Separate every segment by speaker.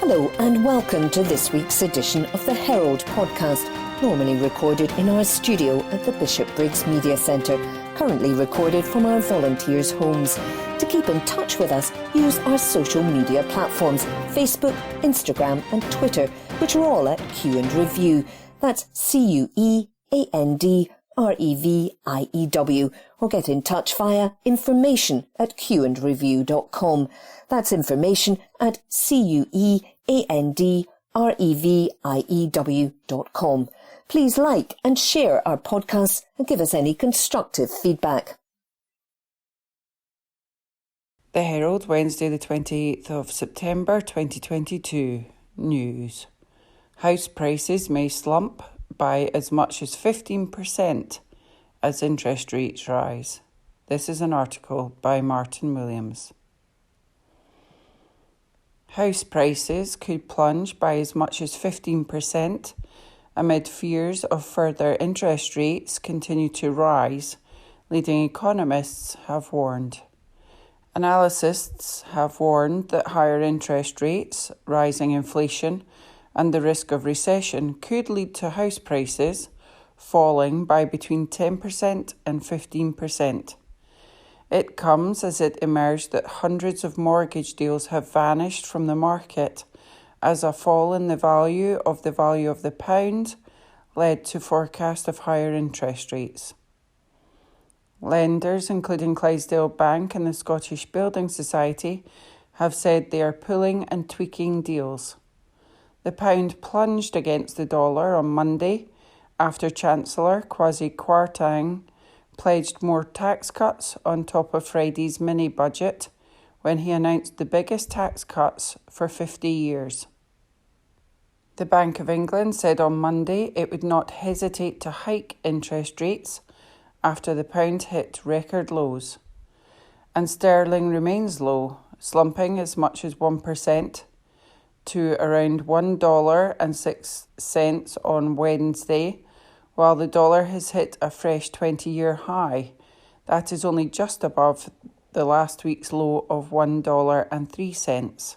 Speaker 1: Hello and welcome to this week's edition of the Herald Podcast, normally recorded in our studio at the Bishopbriggs Media Centre, currently recorded from our volunteers' homes. To keep in touch with us, use our social media platforms, Facebook, Instagram and Twitter, which are all at Q and Review. That's CUEANDREVIEW, or get in touch via information@qandreview.com. That's information@CUEANDREVIEW.com. Please like and share our podcasts and give us any constructive feedback.
Speaker 2: The Herald, Wednesday the 28th of September 2022. News. House prices may slump by as much as 15% as interest rates rise. This is an article by Martin Williams. House prices could plunge by as much as 15% amid fears of further interest rates continue to rise, leading economists have warned. Analysts have warned that higher interest rates, rising inflation, and the risk of recession could lead to house prices falling by between 10% and 15%. It comes as it emerged that hundreds of mortgage deals have vanished from the market as a fall in the value of the pound led to forecast of higher interest rates. Lenders, including Clydesdale Bank and the Scottish Building Society, have said they are pulling and tweaking deals. The pound plunged against the dollar on Monday after Chancellor Kwasi Kwarteng pledged more tax cuts on top of Friday's mini-budget when he announced the biggest tax cuts for 50 years. The Bank of England said on Monday it would not hesitate to hike interest rates after the pound hit record lows. And sterling remains low, slumping as much as 1% to around $1.06 on Wednesday, while the dollar has hit a fresh 20-year high. That is only just above the last week's low of $1.03.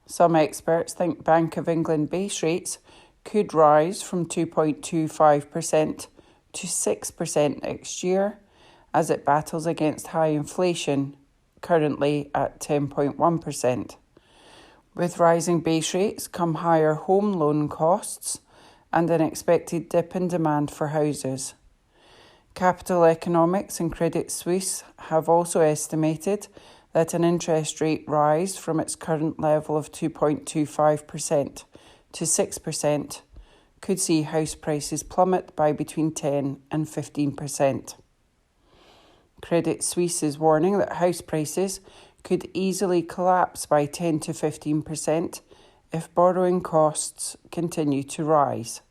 Speaker 2: Some experts think Bank of England base rates could rise from 2.25% to 6% next year as it battles against high inflation, currently at 10.1%. With rising base rates come higher home loan costs and an expected dip in demand for houses. Capital Economics and Credit Suisse have also estimated that an interest rate rise from its current level of 2.25% to 6% could see house prices plummet by between 10 and 15%. Credit Suisse is warning that house prices could easily collapse by 10 to 15% if borrowing costs continue to rise.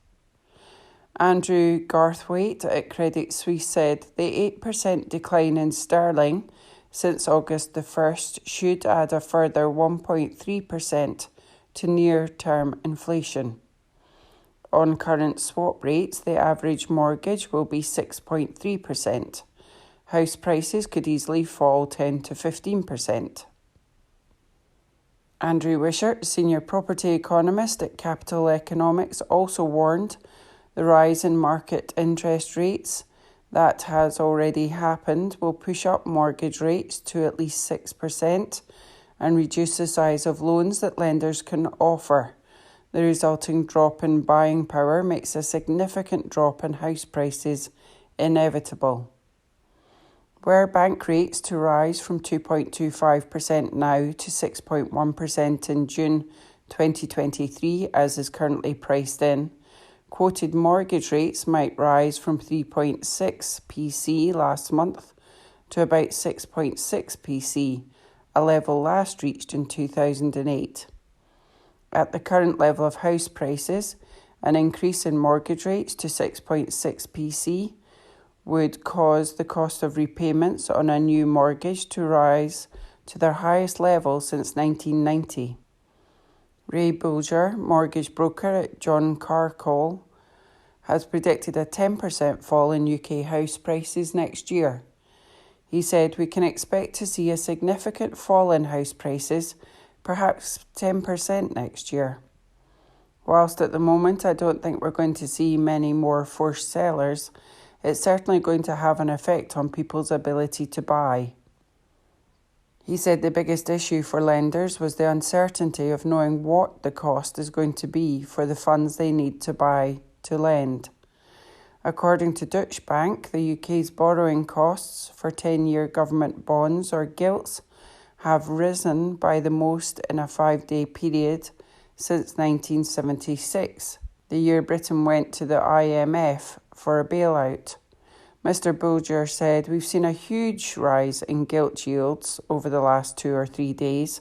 Speaker 2: Andrew Garthwaite at Credit Suisse said the 8% decline in sterling since August the 1st should add a further 1.3% to near-term inflation. On current swap rates, the average mortgage will be 6.3%. House prices could easily fall 10 to 15%. Andrew Wishart, senior property economist at Capital Economics, also warned the rise in market interest rates that has already happened will push up mortgage rates to at least 6% and reduce the size of loans that lenders can offer. The resulting drop in buying power makes a significant drop in house prices inevitable. Were bank rates to rise from 2.25% now to 6.1% in June 2023, as is currently priced in, quoted mortgage rates might rise from 3.6 PC last month to about 6.6 PC, a level last reached in 2008. At the current level of house prices, an increase in mortgage rates to 6.6 PC would cause the cost of repayments on a new mortgage to rise to their highest level since 1990. Ray Bulger, mortgage broker at John Carcall, has predicted a 10% fall in UK house prices next year. He said, "We can expect to see a significant fall in house prices perhaps 10% next year. Whilst at the moment I don't think we're going to see many more forced sellers, it's certainly going to have an effect on people's ability to buy. He said the biggest issue for lenders was the uncertainty of knowing what the cost is going to be for the funds they need to buy to lend. According to Deutsche Bank, the UK's borrowing costs for 10-year government bonds or gilts have risen by the most in a 5-day period since 1976, the year Britain went to the IMF for a bailout. Mr. Bolger said, "We've seen a huge rise in gilt yields over the last 2 or 3 days,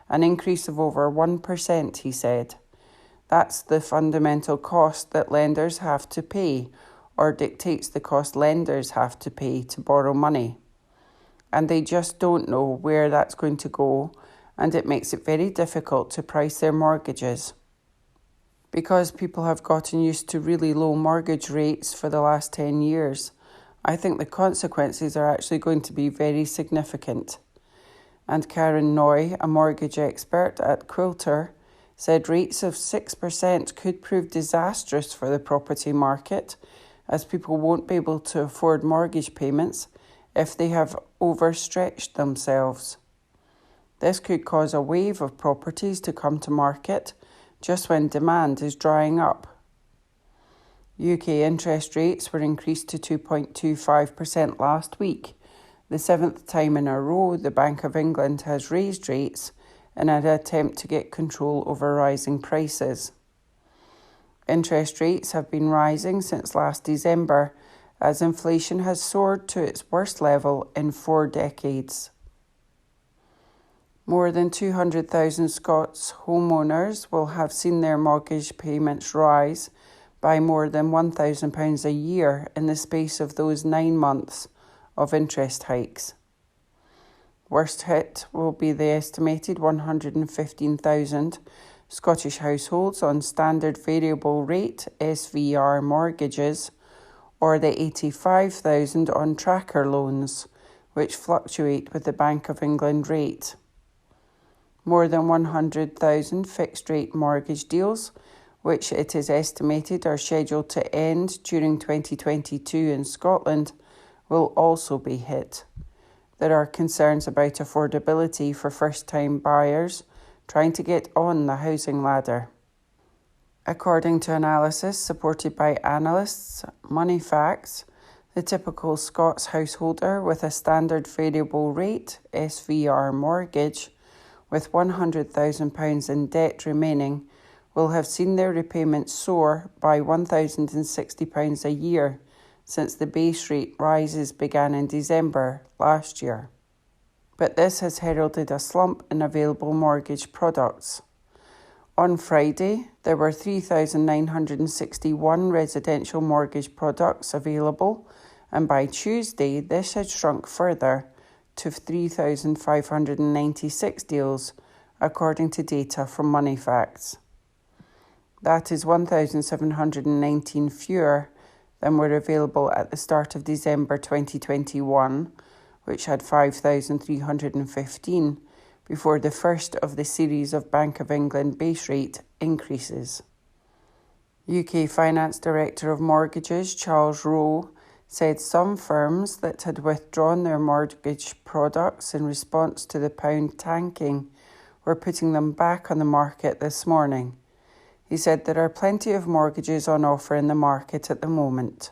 Speaker 2: an increase of over 1%, he said. That's the fundamental cost that lenders have to pay, or dictates the cost lenders have to pay to borrow money. And they just don't know where that's going to go, and it makes it very difficult to price their mortgages. Because people have gotten used to really low mortgage rates for the last 10 years, I think the consequences are actually going to be very significant." And Karen Noy, a mortgage expert at Quilter, said rates of 6% could prove disastrous for the property market, as people won't be able to afford mortgage payments if they have overstretched themselves. This could cause a wave of properties to come to market just when demand is drying up. UK interest rates were increased to 2.25% last week, the 7th time in a row the Bank of England has raised rates in an attempt to get control over rising prices. Interest rates have been rising since last December as inflation has soared to its worst level in 4 decades. More than 200,000 Scots homeowners will have seen their mortgage payments rise by more than £1,000 a year in the space of those 9 months of interest hikes. Worst hit will be the estimated 115,000 Scottish households on standard variable rate SVR mortgages, or the 85,000 on tracker loans, which fluctuate with the Bank of England rate. More than 100,000 fixed-rate mortgage deals, which it is estimated are scheduled to end during 2022 in Scotland, will also be hit. There are concerns about affordability for first-time buyers trying to get on the housing ladder. According to analysis supported by analysts, Money Facts, the typical Scots householder with a standard variable rate SVR mortgage with £100,000 in debt remaining will have seen their repayments soar by £1,060 a year since the base rate rises began in December last year. But this has heralded a slump in available mortgage products. On Friday, there were 3,961 residential mortgage products available, and by Tuesday, this had shrunk further to 3,596 deals, according to data from Money Facts. That is 1,719 fewer than were available at the start of December 2021, which had 5,315, before the first of the series of Bank of England base rate increases. UK Finance Director of Mortgages Charles Rowe said some firms that had withdrawn their mortgage products in response to the pound tanking were putting them back on the market this morning. He said there are plenty of mortgages on offer in the market at the moment.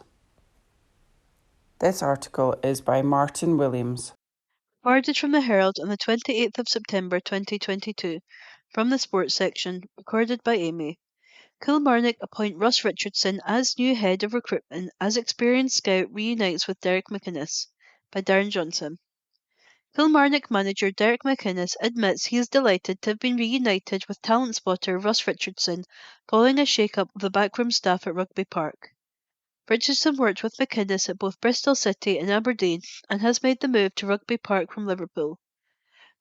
Speaker 2: This article is by Martin Williams.
Speaker 3: Recorded from the Herald on the 28th of September 2022. From the sports section, recorded by Amy. Kilmarnock appoint Russ Richardson as new head of recruitment as experienced scout reunites with Derek McInnes, by Darren Johnson. Kilmarnock manager Derek McInnes admits he is delighted to have been reunited with talent spotter Russ Richardson following a shake-up of the backroom staff at Rugby Park. Richardson worked with McInnes at both Bristol City and Aberdeen and has made the move to Rugby Park from Liverpool.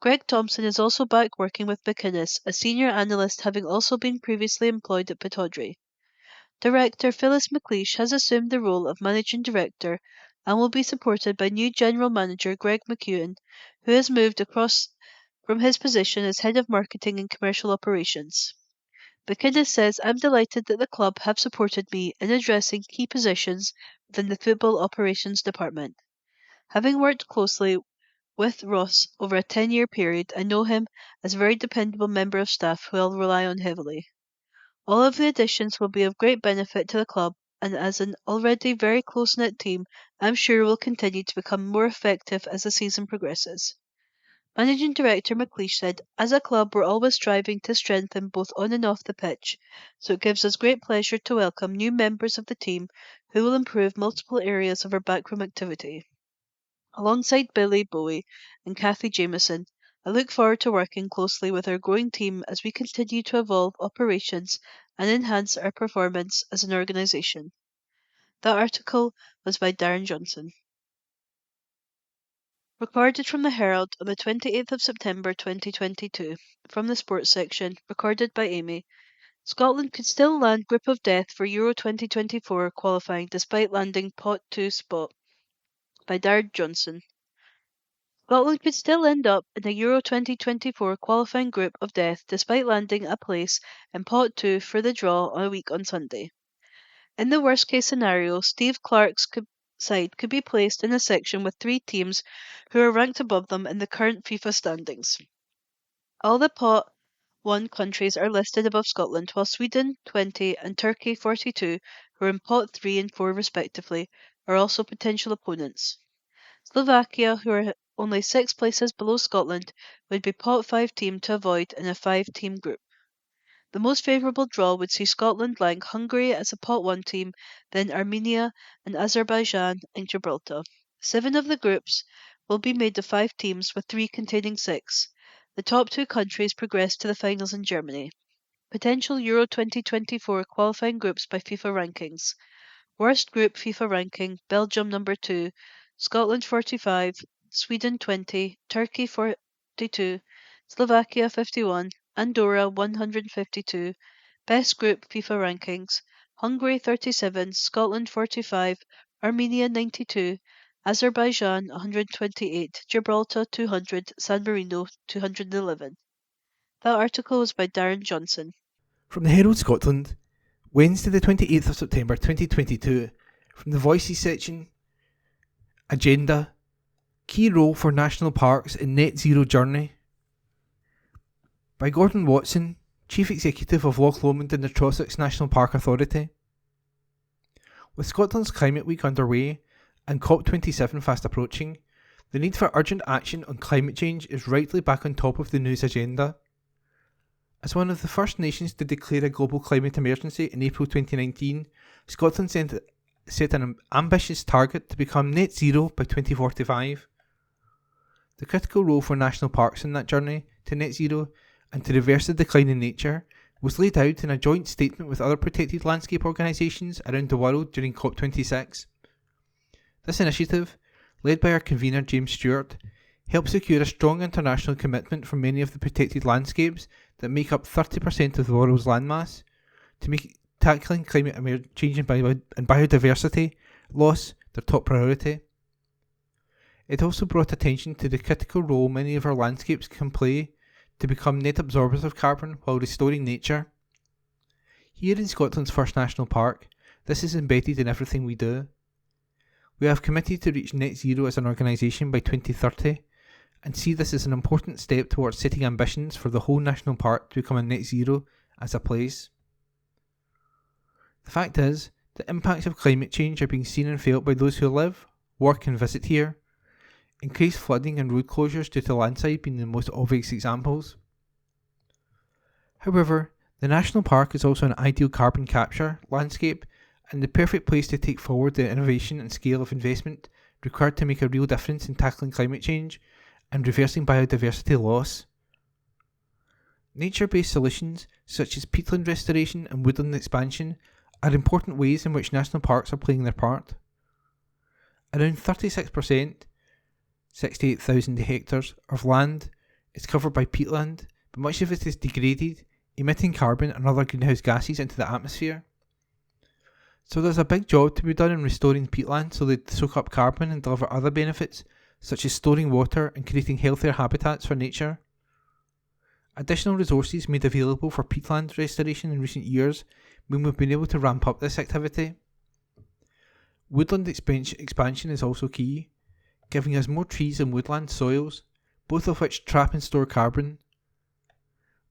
Speaker 3: Greg Thompson is also back working with McInnes, a senior analyst having also been previously employed at Pittodrie. Director Phyllis McLeish has assumed the role of managing director and will be supported by new general manager Greg McEwen, who has moved across from his position as Head of Marketing and Commercial Operations. McInnes says, "I'm delighted that the club have supported me in addressing key positions within the football operations department. Having worked closely with Ross over a 10-year period, I know him as a very dependable member of staff who I'll rely on heavily. All of the additions will be of great benefit to the club, and as an already very close-knit team, I'm sure will continue to become more effective as the season progresses." Managing Director McLeish said, "As a club, we're always striving to strengthen both on and off the pitch, so it gives us great pleasure to welcome new members of the team who will improve multiple areas of our backroom activity. Alongside Billy Bowie and Kathy Jameson, I look forward to working closely with our growing team as we continue to evolve operations and enhance our performance as an organisation." That article was by Darren Johnson. Recorded from the Herald on the 28th of September 2022. From the sports section, recorded by Amy. Scotland could still land Group of Death for Euro 2024 qualifying despite landing Pot 2 spot, by Darren Johnson. Scotland could still end up in the Euro 2024 qualifying Group of Death despite landing a place in Pot 2 for the draw on a week on Sunday. In the worst case scenario, Steve Clarke's side could be placed in a section with 3 teams who are ranked above them in the current FIFA standings. All the Pot 1 countries are listed above Scotland, while Sweden 20 and Turkey 42, who are in Pot 3 and 4 respectively, are also potential opponents. Slovakia, who are only 6 places below Scotland, would be Pot 5 team to avoid in a 5-team group. The most favourable draw would see Scotland lying Hungary as a Pot 1 team, then Armenia and Azerbaijan and Gibraltar. 7 of the groups will be made of 5 teams, with 3 containing 6. The top 2 countries progress to the finals in Germany. Potential Euro 2024 qualifying groups by FIFA rankings. Worst group FIFA ranking: Belgium number 2, Scotland 45, Sweden 20, Turkey 42, Slovakia 51, Andorra 152. Best group FIFA rankings: Hungary 37, Scotland 45, Armenia 92, Azerbaijan 128, Gibraltar 200, San Marino 211. That article was by Darren Johnson.
Speaker 4: From the Herald Scotland, Wednesday the 28th of September 2022, from the Voices section, Agenda, Key Role for National Parks in Net Zero Journey, by Gordon Watson, Chief Executive of Loch Lomond and the Trossachs National Park Authority. With Scotland's Climate Week underway and COP27 fast approaching, the need for urgent action on climate change is rightly back on top of the news agenda. As one of the first nations to declare a global climate emergency in April 2019, Scotland set an ambitious target to become net zero by 2045. The critical role for national parks in that journey to net zero and to reverse the decline in nature was laid out in a joint statement with other protected landscape organisations around the world during COP26. This initiative, led by our convener James Stewart, helped secure a strong international commitment from many of the protected landscapes that make up 30% of the world's landmass to make tackling climate change and biodiversity loss their top priority. It also brought attention to the critical role many of our landscapes can play to become net absorbers of carbon while restoring nature. Here in Scotland's first national park, this is embedded in everything we do. We have committed to reach net zero as an organisation by 2030 and see this as an important step towards setting ambitions for the whole national park to become a net zero as a place. The fact is, the impacts of climate change are being seen and felt by those who live, work and visit here. Increased flooding and road closures due to landslide being the most obvious examples. However, the national park is also an ideal carbon capture landscape and the perfect place to take forward the innovation and scale of investment required to make a real difference in tackling climate change and reversing biodiversity loss. Nature-based solutions such as peatland restoration and woodland expansion are important ways in which national parks are playing their part. Around 36%, 68,000 hectares of land is covered by peatland, but much of it is degraded, emitting carbon and other greenhouse gases into the atmosphere. So there's a big job to be done in restoring peatland so they soak up carbon and deliver other benefits, such as storing water and creating healthier habitats for nature. Additional resources made available for peatland restoration in recent years mean we've been able to ramp up this activity. Woodland expansion is also key, giving us more trees and woodland soils, both of which trap and store carbon.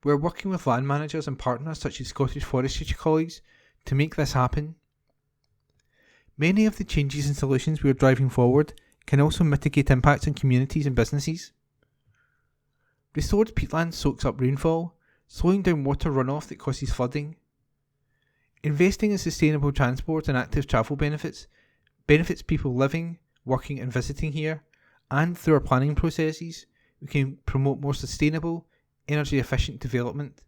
Speaker 4: We are working with land managers and partners such as Scottish Forestry colleagues to make this happen. Many of the changes and solutions we are driving forward can also mitigate impacts on communities and businesses. Restored peatland soaks up rainfall, slowing down water runoff that causes flooding. Investing in sustainable transport and active travel benefits people living, working and visiting here, and through our planning processes, we can promote more sustainable, energy efficient development.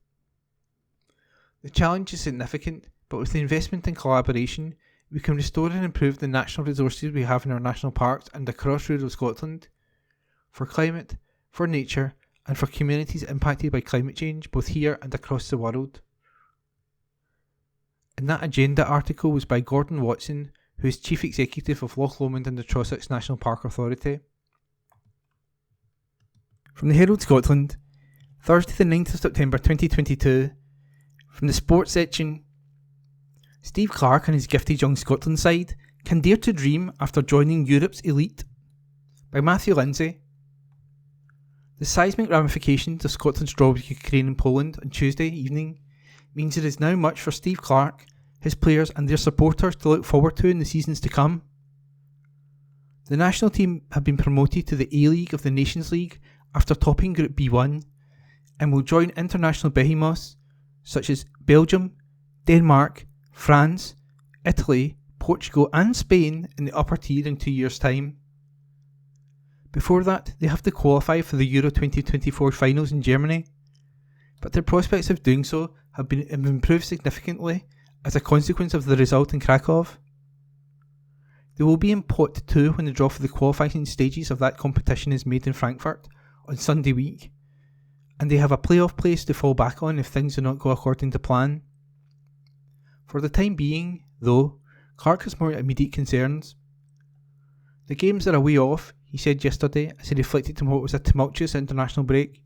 Speaker 4: The challenge is significant, but with the investment and collaboration, we can restore and improve the natural resources we have in our national parks and across rural Scotland, for climate, for nature, and for communities impacted by climate change both here and across the world. And that agenda article was by Gordon Watson, who is Chief Executive of Loch Lomond and the Trossachs National Park Authority. From the Herald Scotland, Thursday the 9th of September 2022, from the sports section, Steve Clarke and his gifted young Scotland side can dare to dream after joining Europe's elite, by Matthew Lindsay. The seismic ramifications of Scotland's draw with Ukraine and Poland on Tuesday evening means there is now much for Steve Clarke, his players and their supporters to look forward to in the seasons to come. The national team have been promoted to the A-League of the Nations League after topping Group B1 and will join international behemoths such as Belgium, Denmark, France, Italy, Portugal and Spain in the upper tier in 2 years' time. Before that, they have to qualify for the Euro 2024 finals in Germany, but their prospects of doing so have improved significantly as a consequence of the result in Krakow. They will be in Pot 2 when the draw for the qualifying stages of that competition is made in Frankfurt on Sunday week, and they have a playoff place to fall back on if things do not go according to plan. For the time being, though, Clarke has more immediate concerns. The games are a way off, he said yesterday as he reflected on what was a tumultuous international break.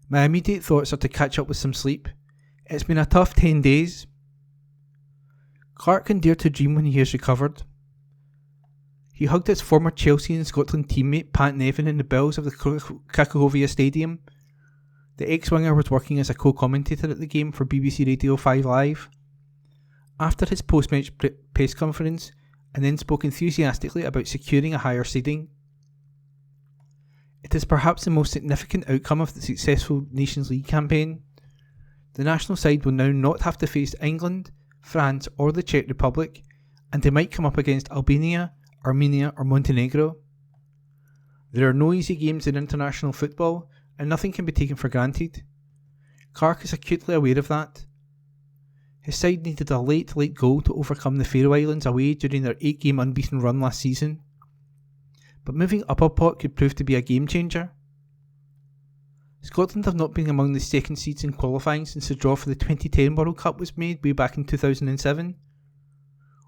Speaker 4: My immediate thoughts are to catch up with some sleep. It's been a tough 10 days. Clarke can dare to dream when he has recovered. He hugged his former Chelsea and Scotland teammate Pat Nevin in the bills of the Cracovia Stadium. The ex-winger was working as a co-commentator at the game for BBC Radio 5 Live. After his post-match press conference, and then spoke enthusiastically about securing a higher seeding. It is perhaps the most significant outcome of the successful Nations League campaign. The national side will now not have to face England, France or the Czech Republic, and they might come up against Albania, Armenia or Montenegro. There are no easy games in international football, and nothing can be taken for granted. Clarke is acutely aware of that. His side needed a late goal to overcome the Faroe Islands away during their 8-game unbeaten run last season. But moving up a pot could prove to be a game changer. Scotland have not been among the second seeds in qualifying since the draw for the 2010 World Cup was made way back in 2007.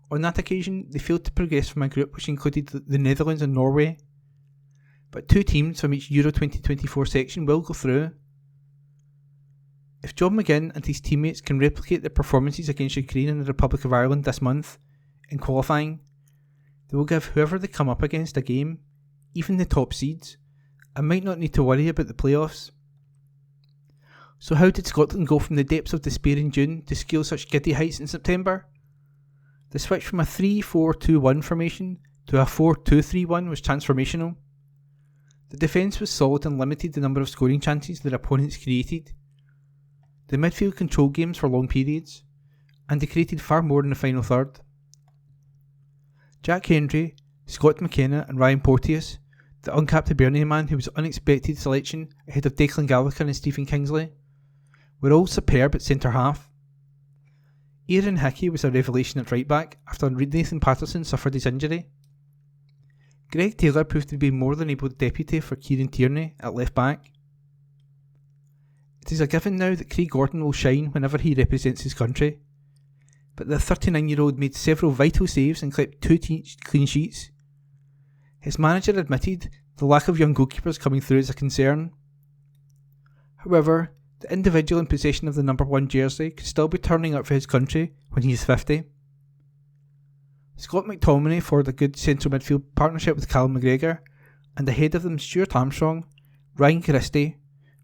Speaker 4: On that occasion, they failed to progress from a group which included the Netherlands and Norway. But 2 teams from each Euro 2024 section will go through. If John McGinn and his teammates can replicate their performances against Ukraine and the Republic of Ireland this month in qualifying, they will give whoever they come up against a game, even the top seeds, and might not need to worry about the playoffs. So how did Scotland go from the depths of despair in June to scale such giddy heights in September? The switch from a 3-4-2-1 formation to a 4-2-3-1 was transformational. The defence was solid and limited the number of scoring chances their opponents created. The midfield controlled games for long periods, and they created far more in the final third. Jack Hendry, Scott McKenna and Ryan Porteous, the uncapped Hibernian man who was unexpected selection ahead of Declan Gallagher and Stephen Kingsley, were all superb at centre half. Aaron Hickey was a revelation at right back after Nathan Patterson suffered his injury. Greg Taylor proved to be more than able deputy for Kieran Tierney at left back. It is a given now that Craig Gordon will shine whenever he represents his country, but the 39-year-old made several vital saves and clipped 2 clean sheets. His manager admitted the lack of young goalkeepers coming through is a concern. However, The individual in possession of the number 1 jersey could still be turning up for his country when he is 50. Scott McTominay formed a good central midfield partnership with Callum McGregor, and ahead of them Stuart Armstrong, Ryan Christie,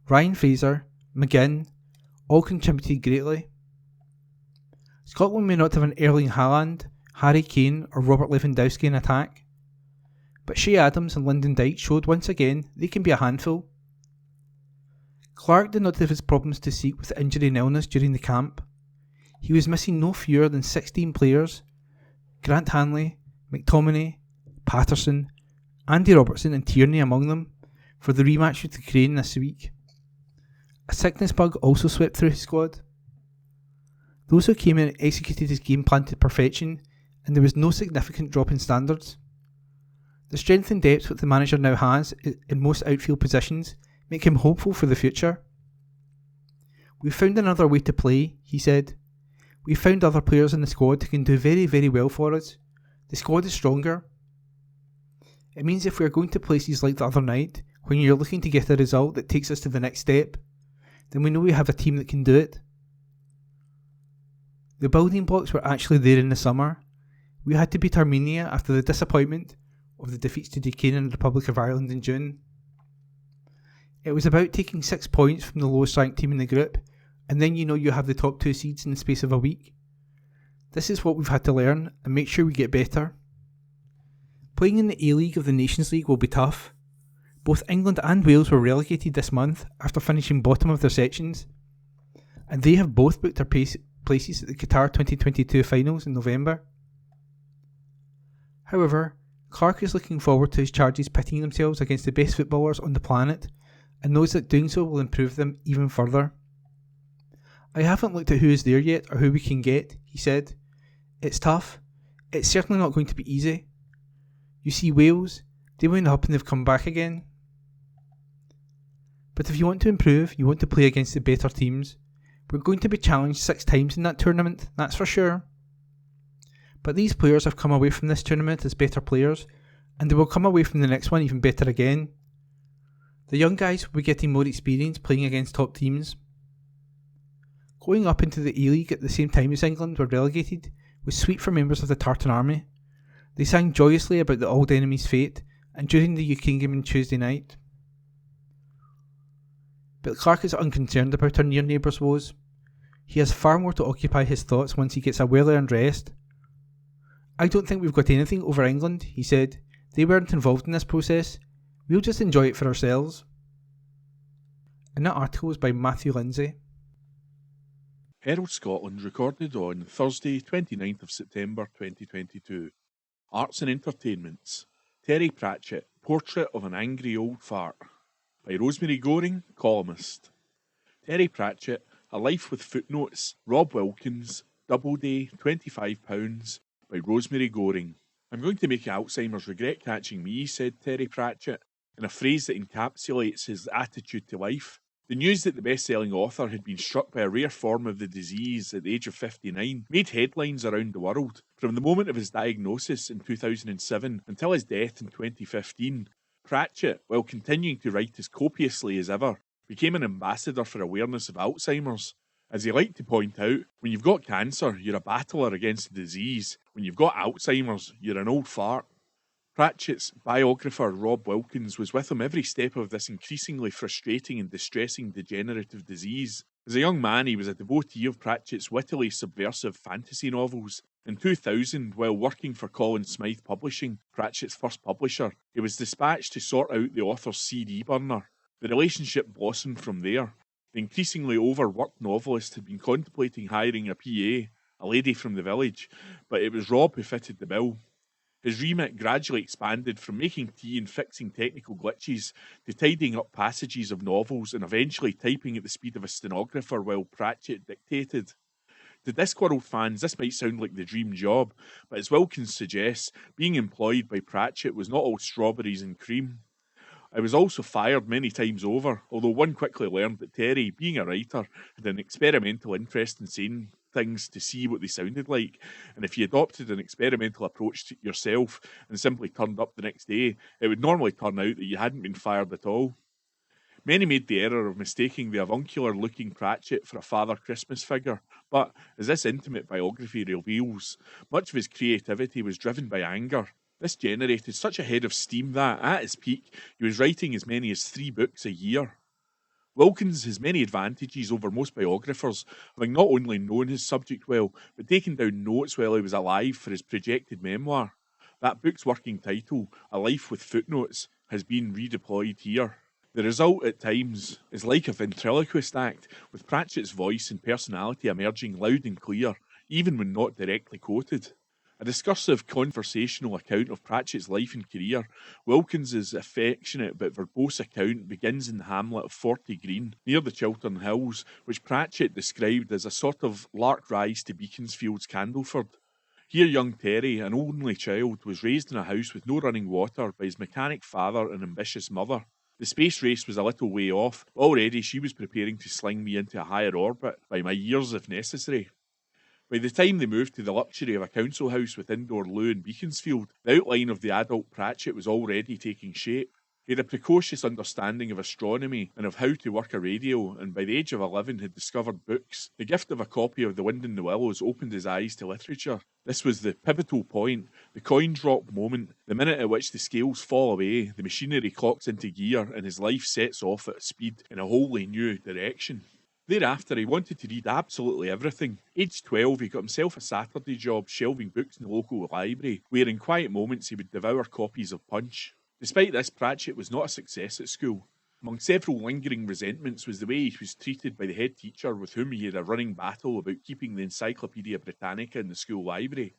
Speaker 4: Ryan Fraser, McGinn, all contributed greatly. Scotland may not have an Erling Haaland, Harry Kane or Robert Lewandowski in attack, but Shea Adams and Lyndon Dykes showed once again they can be a handful. Clark did not have his problems to seek with injury and illness during the camp. He was missing no fewer than 16 players: Grant Hanley, McTominay, Patterson, Andy Robertson and Tierney among them, for the rematch with Ukraine this week. A sickness bug also swept through his squad. Those who came in executed his game plan to perfection, and there was no significant drop in standards. The strength and depth that the manager now has in most outfield positions make him hopeful for the future. "We've found another way to play," he said. "We've found other players in the squad who can do very, very well for us. The squad is stronger. It means if we are going to places like the other night, when you're looking to get a result that takes us to the next step, then we know we have a team that can do it. The building blocks were actually there in the summer. We had to beat Armenia after the disappointment of the defeats to Ukraine and the Republic of Ireland in June. It was about taking 6 points from the lowest ranked team in the group, and then you know you have the top 2 seeds in the space of a week. This is what we've had to learn and make sure we get better. Playing in the A-League of the Nations League will be tough. Both England and Wales were relegated this month after finishing bottom of their sections, and they have both booked their places at the Qatar 2022 finals in November. However, Clark is looking forward to his charges pitting themselves against the best footballers on the planet, and knows that doing so will improve them even further. "I haven't looked at who is there yet or who we can get," he said. "It's tough. It's certainly not going to be easy. You see, Wales, they went up and they've come back again. But if you want to improve, you want to play against the better teams. We're going to be challenged 6 times in that tournament, that's for sure. But these players have come away from this tournament as better players, and they will come away from the next one even better again. The young guys will be getting more experience playing against top teams." Going up into the A-League at the same time as England were relegated was sweet for members of the Tartan Army. They sang joyously about the old enemy's fate, and during the Ukraine game on Tuesday night. But Clark is unconcerned about our near neighbours' woes. He has far more to occupy his thoughts once he gets a well-earned rest. "I don't think we've got anything over England," he said. "They weren't involved in this process. We'll just enjoy it for ourselves." And that article was by Matthew Lindsay.
Speaker 5: Herald Scotland recorded on Thursday 29th of September 2022. Arts and Entertainments. Terry Pratchett, Portrait of an Angry Old Fart. By Rosemary Goring, columnist. Terry Pratchett, A Life with Footnotes. Rob Wilkins, Doubleday, £25. By Rosemary Goring. "I'm going to make Alzheimer's regret catching me," said Terry Pratchett, in a phrase that encapsulates his attitude to life. The news that the best-selling author had been struck by a rare form of the disease at the age of 59 made headlines around the world. From the moment of his diagnosis in 2007 until his death in 2015, Pratchett, while continuing to write as copiously as ever, became an ambassador for awareness of Alzheimer's. As he liked to point out, when you've got cancer, you're a battler against the disease. When you've got Alzheimer's, you're an old fart. Pratchett's biographer Rob Wilkins was with him every step of this increasingly frustrating and distressing degenerative disease. As a young man, he was a devotee of Pratchett's wittily subversive fantasy novels. In 2000, while working for Colin Smythe Publishing, Pratchett's first publisher, he was dispatched to sort out the author's CD burner. The relationship blossomed from there. The increasingly overworked novelist had been contemplating hiring a PA, a lady from the village, but it was Rob who fitted the bill. His remit gradually expanded from making tea and fixing technical glitches to tidying up passages of novels and eventually typing at the speed of a stenographer while Pratchett dictated. To Discworld fans, this might sound like the dream job, but as Wilkins suggests, being employed by Pratchett was not all strawberries and cream. I was also fired many times over, although one quickly learned that Terry, being a writer, had an experimental interest in saying things to see what they sounded like, and if you adopted an experimental approach to yourself and simply turned up the next day, it would normally turn out that you hadn't been fired at all. Many made the error of mistaking the avuncular-looking Pratchett for a Father Christmas figure, but, as this intimate biography reveals, much of his creativity was driven by anger. This generated such a head of steam that, at his peak, he was writing as many as 3 books a year. Wilkins has many advantages over most biographers, having not only known his subject well, but taken down notes while he was alive for his projected memoir. That book's working title, A Life with Footnotes, has been redeployed here. The result, at times, is like a ventriloquist act, with Pratchett's voice and personality emerging loud and clear, even when not directly quoted. A discursive, conversational account of Pratchett's life and career, Wilkins's affectionate but verbose account begins in the hamlet of 40 Green, near the Chiltern Hills, which Pratchett described as a sort of Lark Rise to Beaconsfield's Candleford. Here young Terry, an only child, was raised in a house with no running water by his mechanic father and ambitious mother. The space race was a little way off, but already she was preparing to sling me into a higher orbit by my years if necessary. By the time they moved to the luxury of a council house with indoor loo in Beaconsfield, the outline of the adult Pratchett was already taking shape. He had a precocious understanding of astronomy and of how to work a radio, and by the age of 11 had discovered books. The gift of a copy of The Wind in the Willows opened his eyes to literature. This was the pivotal point, the coin drop moment, the minute at which the scales fall away, the machinery clocks into gear, and his life sets off at speed in a wholly new direction. Thereafter, he wanted to read absolutely everything. Aged 12, he got himself a Saturday job shelving books in the local library, where in quiet moments he would devour copies of Punch. Despite this, Pratchett was not a success at school. Among several lingering resentments was the way he was treated by the head teacher, with whom he had a running battle about keeping the Encyclopaedia Britannica in the school library.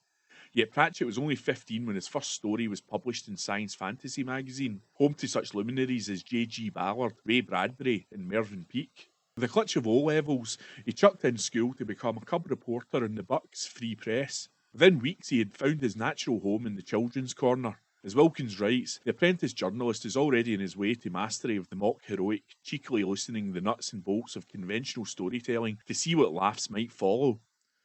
Speaker 5: Yet Pratchett was only 15 when his first story was published in Science Fantasy magazine, home to such luminaries as J.G. Ballard, Ray Bradbury and Mervyn Peake. With a clutch of O-levels, he chucked in school to become a cub reporter in the Bucks Free Press. Within weeks he had found his natural home in the children's corner. As Wilkins writes, the apprentice journalist is already on his way to mastery of the mock-heroic, cheekily loosening the nuts and bolts of conventional storytelling to see what laughs might follow.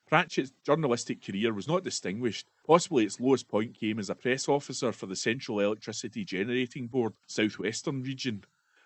Speaker 5: Pratchett's journalistic career was not distinguished. Possibly its lowest point came as a press officer for the Central Electricity Generating Board, Southwestern region.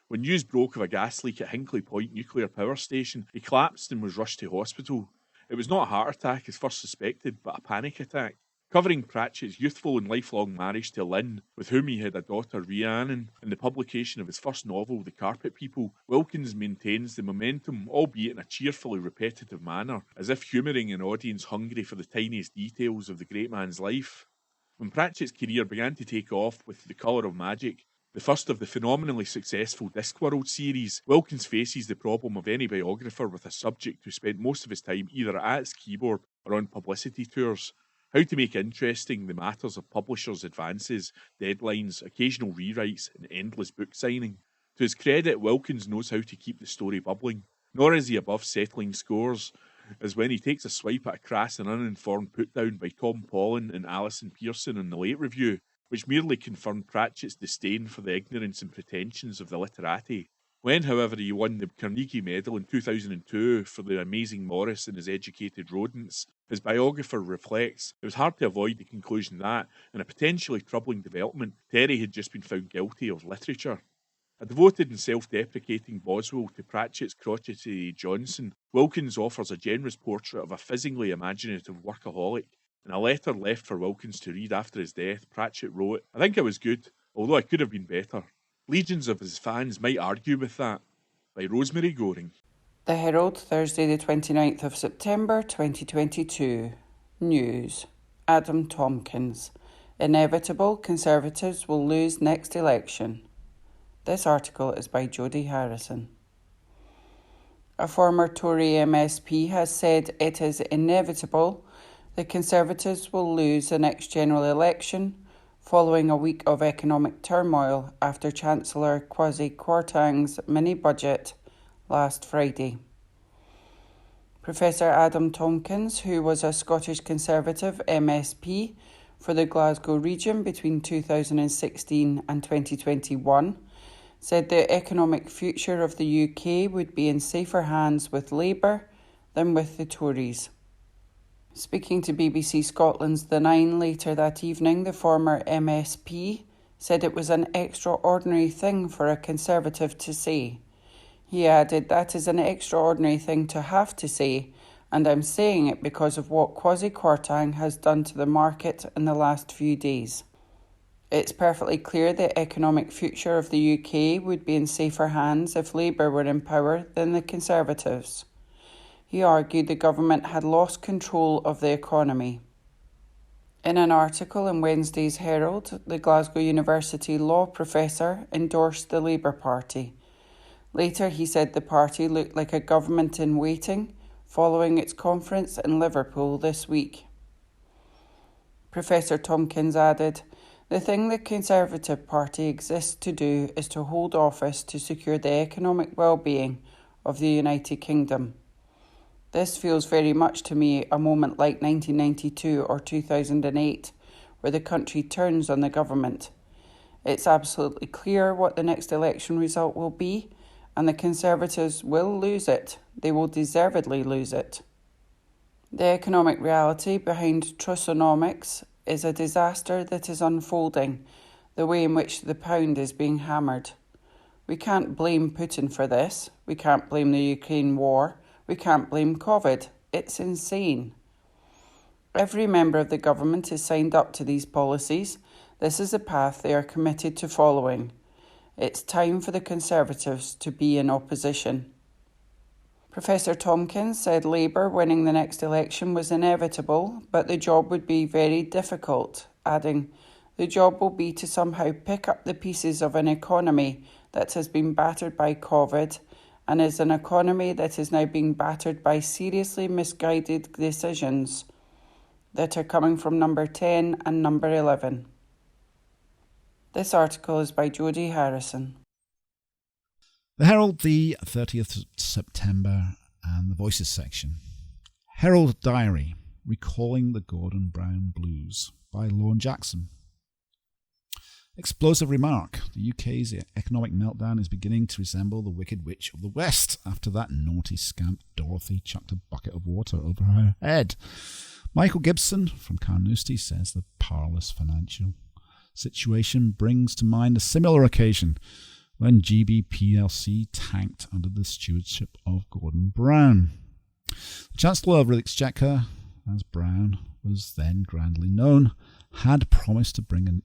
Speaker 5: When news broke of a gas leak at Hinkley Point Nuclear Power Station, he collapsed and was rushed to hospital. It was not a heart attack as first suspected, but a panic attack. Covering Pratchett's youthful and lifelong marriage to Lynn, with whom he had a daughter Rhiannon, and the publication of his first novel, The Carpet People, Wilkins maintains the momentum, albeit in a cheerfully repetitive manner, as if humouring an audience hungry for the tiniest details of the great man's life. When Pratchett's career began to take off with The Colour of Magic, the first of the phenomenally successful Discworld series, Wilkins faces the problem of any biographer with a subject who spent most of his time either at his keyboard or on publicity tours. How to make interesting the matters of publishers' advances, deadlines, occasional rewrites, and endless book signing. To his credit, Wilkins knows how to keep the story bubbling. Nor is he above settling scores, as when he takes a swipe at a crass and uninformed put-down by Tom Pollan and Alison Pearson in the Late Review, which merely confirmed Pratchett's disdain for the ignorance and pretensions of the literati. When, however, he won the Carnegie Medal in 2002 for The Amazing Morris and His Educated Rodents, his biographer reflects, it was hard to avoid the conclusion that, in a potentially troubling development, Terry had just been found guilty of literature. A devoted and self-deprecating Boswell to Pratchett's crotchety Johnson, Wilkins offers a generous portrait of a fizzingly imaginative workaholic. In a letter left for Wilkins to read after his death, Pratchett wrote, "I think it was good, although I could have been better. Legions of his fans might argue with that." By Rosemary Goring.
Speaker 2: The Herald, Thursday the 29th of September 2022. News. Adam Tompkins. Inevitable, Conservatives will lose next election. This article is by Jodie Harrison. A former Tory MSP has said it is inevitable the Conservatives will lose the next general election following a week of economic turmoil after Chancellor Kwasi Kwarteng's mini-budget last Friday. Professor Adam Tompkins, who was a Scottish Conservative MSP for the Glasgow region between 2016 and 2021, said the economic future of the UK would be in safer hands with Labour than with the Tories. Speaking to BBC Scotland's The Nine later that evening, the former MSP said it was an extraordinary thing for a Conservative to say. He added, "That is an extraordinary thing to have to say, and I'm saying it because of what Kwasi Kwarteng has done to the market in the last few days. It's perfectly clear the economic future of the UK would be in safer hands if Labour were in power than the Conservatives." He argued the government had lost control of the economy. In an article in Wednesday's Herald, the Glasgow University law professor endorsed the Labour Party. Later, he said the party looked like a government in waiting following its conference in Liverpool this week. Professor Tompkins added, "The thing the Conservative Party exists to do is to hold office to secure the economic well-being of the United Kingdom. This feels very much to me a moment like 1992 or 2008, where the country turns on the government. It's absolutely clear what the next election result will be, and the Conservatives will lose it. They will deservedly lose it. The economic reality behind Trussonomics is a disaster that is unfolding, the way in which the pound is being hammered. We can't blame Putin for this. We can't blame the Ukraine war. We can't blame COVID. It's insane. Every member of the government is signed up to these policies. This is a path they are committed to following. It's time for the Conservatives to be in opposition." Professor Tompkins said Labour winning the next election was inevitable, but the job would be very difficult, adding, "The job will be to somehow pick up the pieces of an economy that has been battered by COVID and is an economy that is now being battered by seriously misguided decisions that are coming from number 10 and number 11. This article is by Jodie Harrison.
Speaker 6: The Herald, the 30th September, and the Voices section. Herald Diary, Recalling the Gordon Brown Blues, by Lorne Jackson. Explosive remark. The UK's economic meltdown is beginning to resemble the Wicked Witch of the West after that naughty scamp Dorothy chucked a bucket of water over her head. Michael Gibson from Carnoustie says the parlous financial situation brings to mind a similar occasion when GB plc tanked under the stewardship of Gordon Brown. The Chancellor of the Exchequer, as Brown was then grandly known, had promised to bring an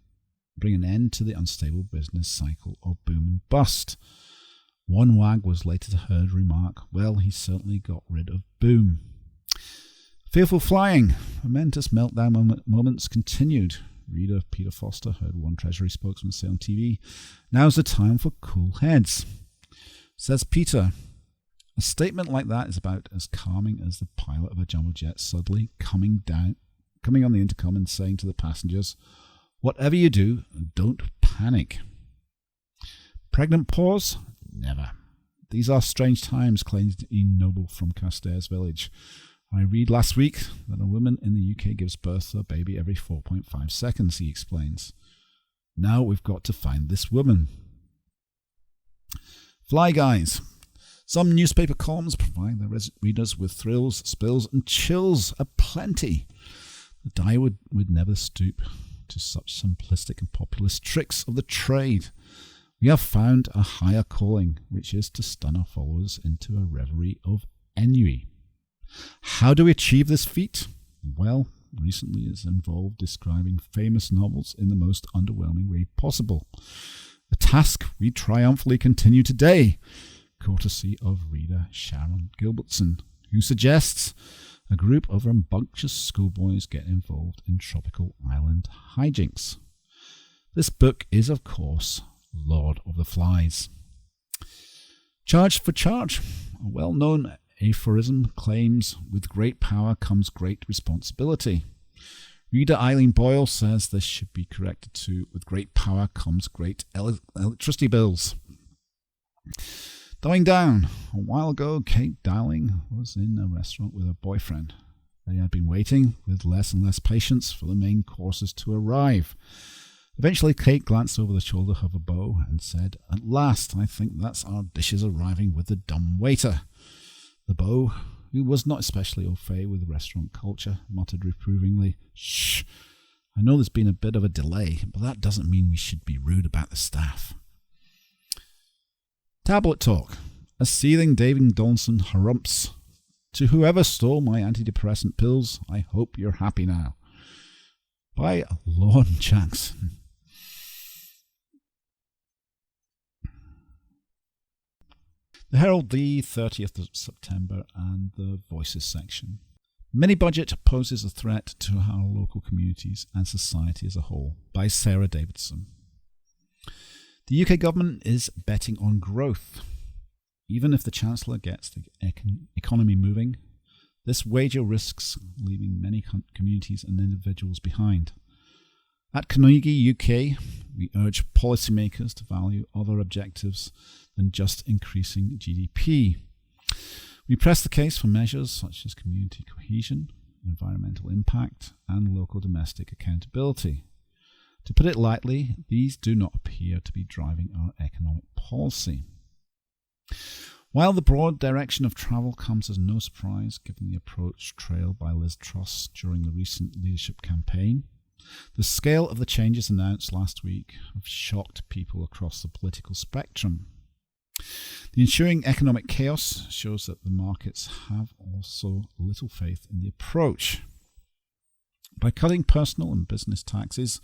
Speaker 6: end to the unstable business cycle of boom and bust. One wag was later heard remark, "Well, he certainly got rid of boom." Fearful flying. Momentous meltdown moments continued. Reader Peter Foster heard one Treasury spokesman say on TV, "Now's the time for cool heads." Says Peter, "A statement like that is about as calming as the pilot of a jumbo jet suddenly coming on the intercom and saying to the passengers, 'Whatever you do, don't panic.' Pregnant pause? Never. These are strange times," claimed Ian Noble from Carstairs Village. "I read last week that a woman in the UK gives birth to a baby every 4.5 seconds, he explains. Now we've got to find this woman. Fly Guys. Some newspaper columns provide their readers with thrills, spills and chills aplenty. The Diary would never stoop to such simplistic and populist tricks of the trade. We have found a higher calling, which is to stun our followers into a reverie of ennui. How do we achieve this feat? Well, recently it's involved describing famous novels in the most underwhelming way possible. A task we triumphantly continue today, courtesy of reader Sharon Gilbertson, who suggests a group of rambunctious schoolboys get involved in tropical island hijinks. This book is, of course, Lord of the Flies. Charge for charge, a well-known aphorism claims, with great power comes great responsibility. Reader Eileen Boyle says this should be corrected to, with great power comes great electricity bills. Dying down. A while ago, Kate Dowling was in a restaurant with her boyfriend. They had been waiting with less and less patience for the main courses to arrive. Eventually, Kate glanced over the shoulder of her beau and said, "At last, I think that's our dishes arriving with the dumb waiter." The beau, who was not especially au fait with restaurant culture, muttered reprovingly, "Shh, I know there's been a bit of a delay, but that doesn't mean we should be rude about the staff." Tablet talk. A seething David Donson harumps. To whoever stole my antidepressant pills, I hope you're happy now. By Lorne Jackson. The Herald, the 30th of September, and the Voices section. Mini-budget poses a threat to our local communities and society as a whole, by Sarah Davidson. The UK government is betting on growth. Even if the Chancellor gets the economy moving, this wager risks leaving many communities and individuals behind. At Carnegie UK, we urge policymakers to value other objectives than just increasing GDP. We press the case for measures such as community cohesion, environmental impact, and local domestic accountability. To put it lightly, these do not appear to be driving our economic policy. While the broad direction of travel comes as no surprise given the approach trailed by Liz Truss during the recent leadership campaign, the scale of the changes announced last week have shocked people across the political spectrum. The ensuing economic chaos shows that the markets have also little faith in the approach. By cutting personal and business taxes,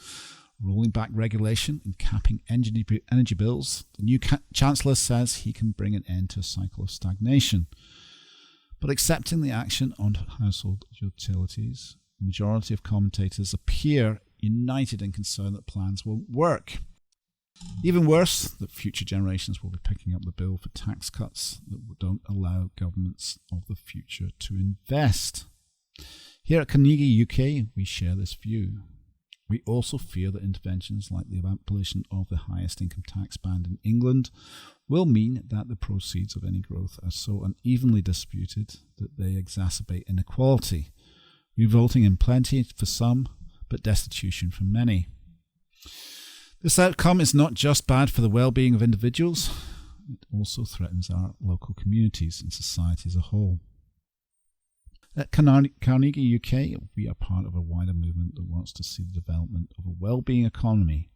Speaker 6: rolling back regulation and capping energy bills, the new Chancellor says he can bring an end to a cycle of stagnation. But accepting the action on household utilities, the majority of commentators appear united in concern that plans won't work. Even worse, that future generations will be picking up the bill for tax cuts that don't allow governments of the future to invest. Here at Carnegie UK, we share this view. We also fear that interventions like the abolition of the highest income tax band in England will mean that the proceeds of any growth are so unevenly distributed that they exacerbate inequality, resulting in plenty for some, but destitution for many. This outcome is not just bad for the well-being of individuals, it also threatens our local communities and society as a whole. At Carnegie UK, we are part of a wider movement that wants to see the development of a well-being economy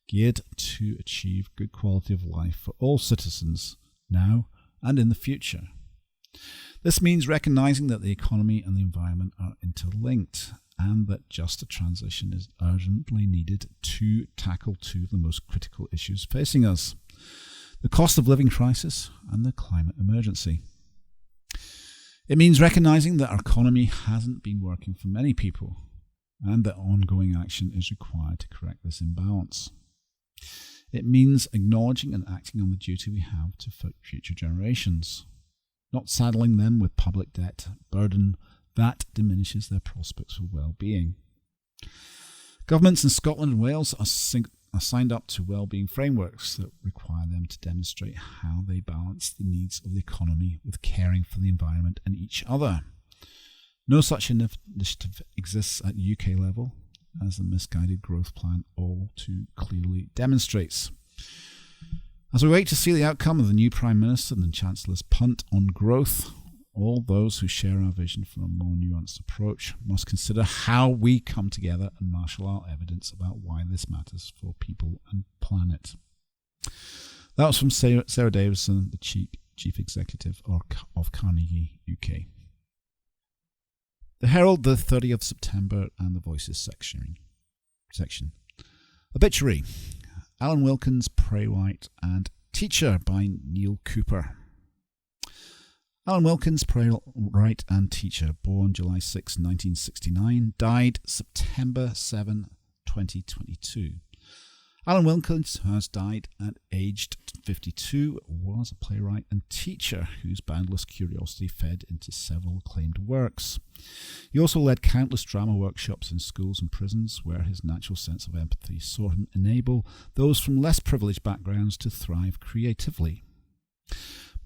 Speaker 6: geared to achieve good quality of life for all citizens now and in the future. This means recognising that the economy and the environment are interlinked and that just a transition is urgently needed to tackle two of the most critical issues facing us: the cost of living crisis and the climate emergency. It means recognising that our economy hasn't been working for many people and that ongoing action is required to correct this imbalance. It means acknowledging and acting on the duty we have to future generations, not saddling them with public debt burden that diminishes their prospects for well-being. Governments in Scotland and Wales are signed up to well-being frameworks that require them to demonstrate how they balance the needs of the economy with caring for the environment and each other. No such initiative exists at UK level, as the misguided growth plan all too clearly demonstrates. As we wait to see the outcome of the new Prime Minister and the Chancellor's punt on growth, all those who share our vision for a more nuanced approach must consider how we come together and marshal our evidence about why this matters for people and planet. That was from Sarah Davison, the Chief Executive of Carnegie UK. The Herald, the 30th of September, and the Voices section. Obituary: Alan Wilkins, playwright and teacher, by Neil Cooper. Alan Wilkins, playwright and teacher, born July 6, 1969, died September 7, 2022. Alan Wilkins, who has died at aged 52, was a playwright and teacher whose boundless curiosity fed into several acclaimed works. He also led countless drama workshops in schools and prisons, where his natural sense of empathy saw him enable those from less privileged backgrounds to thrive creatively.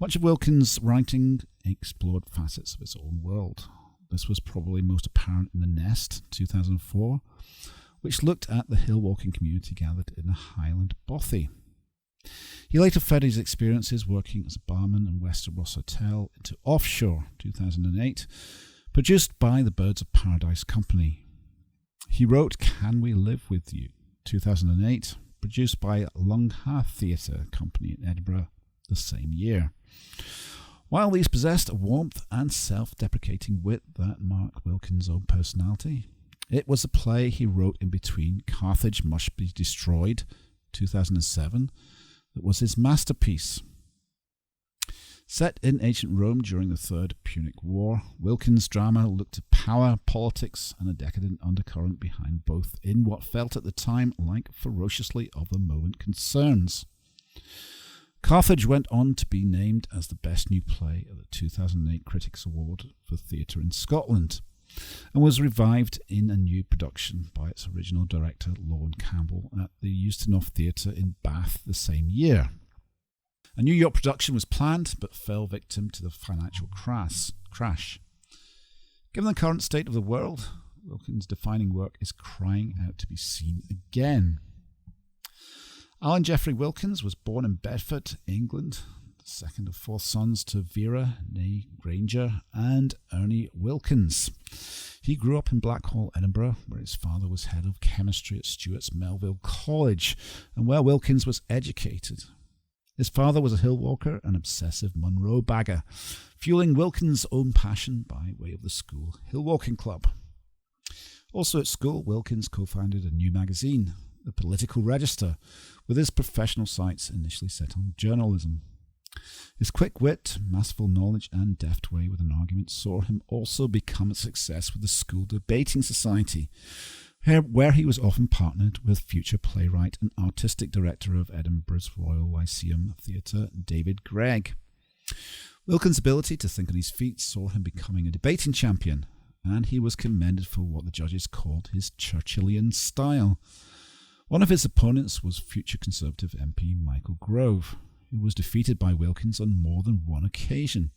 Speaker 6: Much of Wilkins' writing explored facets of his own world. This was probably most apparent in The Nest, 2004, which looked at the hill-walking community gathered in a Highland bothy. He later fed his experiences working as a barman in Westeros Hotel into Offshore, 2008, produced by the Birds of Paradise Company. He wrote Can We Live With You, 2008, produced by Lungha Theatre Company in Edinburgh the same year. While these possessed a warmth and self-deprecating wit that mark Wilkins' own personality, it was a play he wrote in between Carthage Must Be Destroyed, 2007, that was his masterpiece. Set in ancient Rome during the Third Punic War, Wilkins' drama looked at power, politics, and a decadent undercurrent behind both in what felt at the time like ferociously of the moment concerns. Carthage went on to be named as the best new play at the 2008 Critics' Award for Theatre in Scotland, and was revived in a new production by its original director Lorne Campbell at the Euston Theatre in Bath the same year. A New York production was planned, but fell victim to the financial crash. Given the current state of the world, Wilkins' defining work is crying out to be seen again. Alan Geoffrey Wilkins was born in Bedford, England, the second of four sons to Vera, née Granger, and Ernie Wilkins. He grew up in Blackhall, Edinburgh, where his father was head of chemistry at Stuart's Melville College, and where Wilkins was educated. His father was a hill walker and obsessive Munro bagger, fueling Wilkins' own passion by way of the school hill walking club. Also at school, Wilkins co-founded a new magazine, The Political Register, with his professional sights initially set on journalism. His quick wit, masterful knowledge, and deft way with an argument saw him also become a success with the School Debating Society, where he was often partnered with future playwright and artistic director of Edinburgh's Royal Lyceum Theatre, David Gregg. Wilkins' ability to think on his feet saw him becoming a debating champion, and he was commended for what the judges called his Churchillian style. One of his opponents was future Conservative MP Michael Grove, who was defeated by Wilkins on more than one occasion.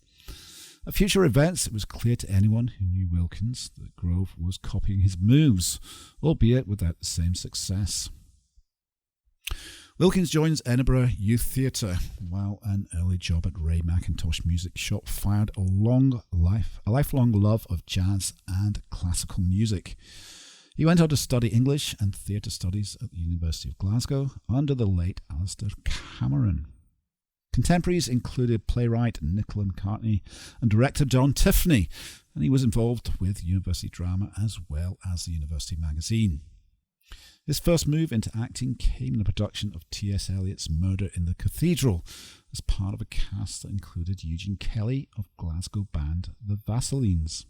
Speaker 6: At future events, it was clear to anyone who knew Wilkins that Grove was copying his moves, albeit without the same success. Wilkins joins Edinburgh Youth Theatre, while an early job at Ray McIntosh Music Shop fired a lifelong love of jazz and classical music. He went on to study English and theatre studies at the University of Glasgow under the late Alistair Cameron. Contemporaries included playwright Nicola McCartney and director John Tiffany, and he was involved with university drama as well as the university magazine. His first move into acting came in the production of T.S. Eliot's Murder in the Cathedral, as part of a cast that included Eugene Kelly of Glasgow band The Vaselines.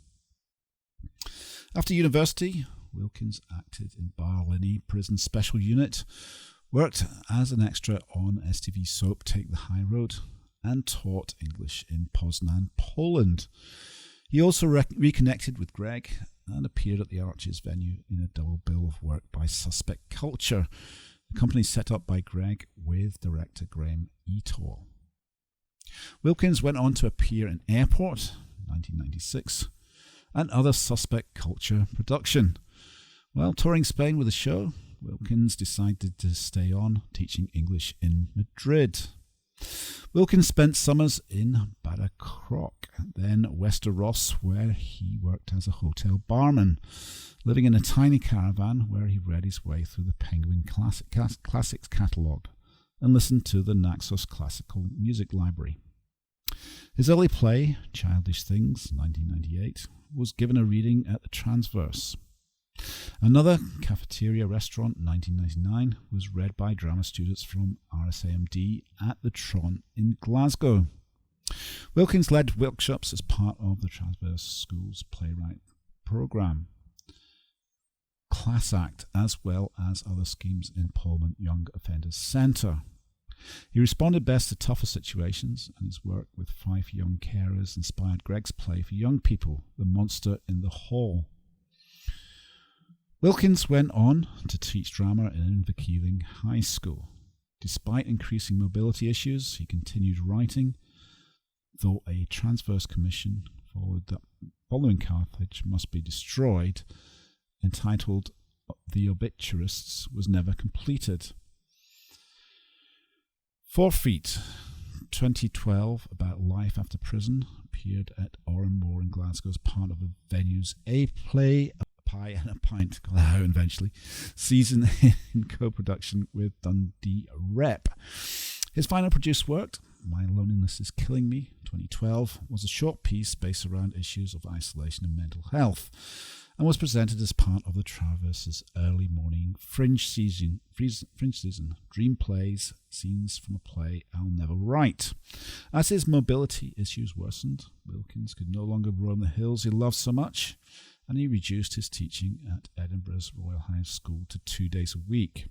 Speaker 6: After university, Wilkins acted in Barlinnie Prison Special Unit, worked as an extra on STV soap Take the High Road, and taught English in Poznan, Poland. He also reconnected with Greg and appeared at the Arches venue in a double bill of work by Suspect Culture, the company set up by Greg with director Graham Etor. Wilkins went on to appear in Airport, 1996, and other Suspect Culture production. While touring Spain with the show, Wilkins decided to stay on teaching English in Madrid. Wilkins spent summers in Badacroc, then Westeros, where he worked as a hotel barman, living in a tiny caravan where he read his way through the Penguin Classics catalogue and listened to the Naxos Classical Music Library. His early play, Childish Things, 1998, was given a reading at the Transverse. Another Cafeteria Restaurant, 1999, was read by drama students from RSAMD at the Tron in Glasgow. Wilkins led workshops as part of the Transverse School's playwright programme, Class Act, as well as other schemes in Parliament Young Offenders Centre. He responded best to tougher situations, and his work with 5 young carers inspired Greg's play for young people, The Monster in the Hall. Wilkins went on to teach drama in Inverkeithing High School. Despite increasing mobility issues, he continued writing, though a Transverse Commission following Carthage Must Be Destroyed, entitled The Obituarists, was never completed. 4 Feet, 2012, about life after prison, appeared at Oranmore in Glasgow as part of the venue's A Play, A Pie and a Pint, eventually, season in co-production with Dundee Rep. His final produced work, My Loneliness is Killing Me, 2012, was a short piece based around issues of isolation and mental health, and was presented as part of the Traverse's early morning Fringe season, Dream Plays, Scenes from a Play I'll Never Write. As his mobility issues worsened, Wilkins could no longer roam the hills he loved so much, and he reduced his teaching at Edinburgh's Royal High School to 2 days a week.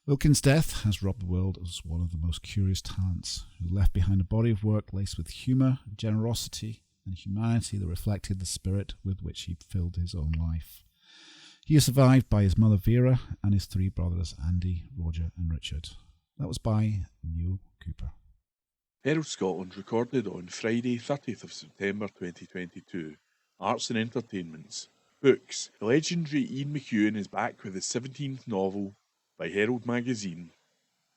Speaker 6: Wilkins' death has robbed the world of one of the most curious talents, who left behind a body of work laced with humour, generosity, and humanity that reflected the spirit with which he filled his own life. He is survived by his mother Vera and his three brothers Andy, Roger and Richard. That was by Neil Cooper.
Speaker 5: Herald Scotland recorded on Friday 30th of September 2022. Arts and Entertainments. Books. The legendary Ian McEwan is back with his 17th novel by Herald Magazine.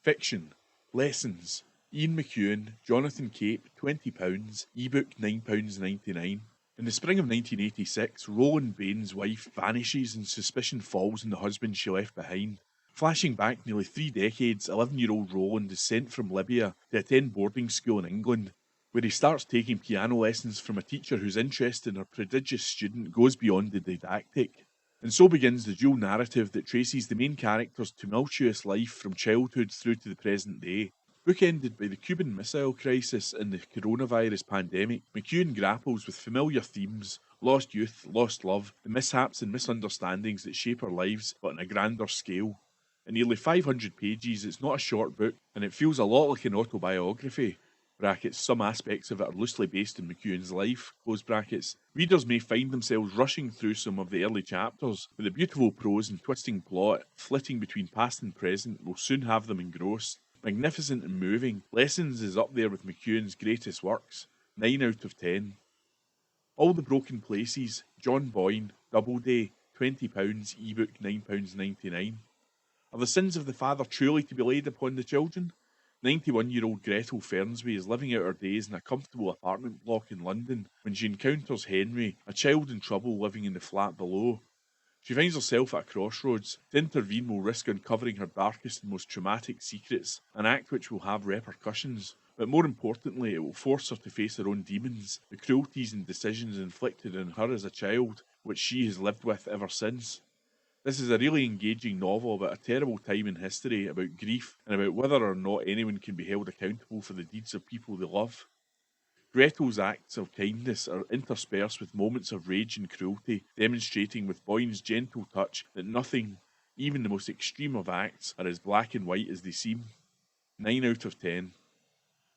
Speaker 5: Fiction. Lessons. Ian McEwan, Jonathan Cape, £20, ebook £9.99. In the spring of 1986, Roland Bain's wife vanishes and suspicion falls on the husband she left behind. Flashing back nearly 3 decades, 11-year-old Roland is sent from Libya to attend boarding school in England, where he starts taking piano lessons from a teacher whose interest in her prodigious student goes beyond the didactic. And so begins the dual narrative that traces the main character's tumultuous life from childhood through to the present day. Bookended by the Cuban Missile Crisis and the coronavirus pandemic, McEwan grapples with familiar themes: lost youth, lost love, the mishaps and misunderstandings that shape our lives, but on a grander scale. In nearly 500 pages, it's not a short book, and it feels a lot like an autobiography. Brackets, some aspects of it are loosely based on McEwan's life, close brackets. Readers may find themselves rushing through some of the early chapters, but the beautiful prose and twisting plot, flitting between past and present, will soon have them engrossed. Magnificent and moving, Lessons is up there with McEwan's greatest works, 9 out of 10. All the Broken Places, John Boyne, Doubleday, £20, ebook £9.99. Are the sins of the father truly to be laid upon the children? 91-year-old Gretel Fernsby is living out her days in a comfortable apartment block in London when she encounters Henry, a child in trouble living in the flat below. She finds herself at a crossroads. To intervene will risk uncovering her darkest and most traumatic secrets, an act which will have repercussions. But more importantly, it will force her to face her own demons, the cruelties and decisions inflicted on her as a child, which she has lived with ever since. This is a really engaging novel about a terrible time in history, about grief, and about whether or not anyone can be held accountable for the deeds of people they love. Gretel's acts of kindness are interspersed with moments of rage and cruelty, demonstrating with Boyne's gentle touch that nothing, even the most extreme of acts, are as black and white as they seem. 9 out of 10.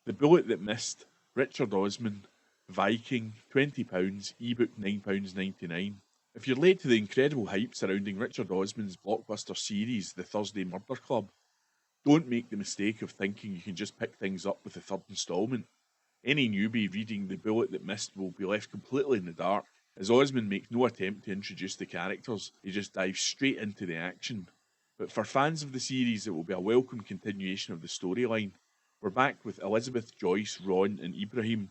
Speaker 5: The Bullet That Missed, Richard Osman, Viking, £20, ebook £9.99. If you're late to the incredible hype surrounding Richard Osman's blockbuster series, The Thursday Murder Club, don't make the mistake of thinking you can just pick things up with the third instalment. Any newbie reading The Bullet That Missed will be left completely in the dark, as Osman makes no attempt to introduce the characters, he just dives straight into the action. But for fans of the series, it will be a welcome continuation of the storyline. We're back with Elizabeth, Joyce, Ron and Ibrahim,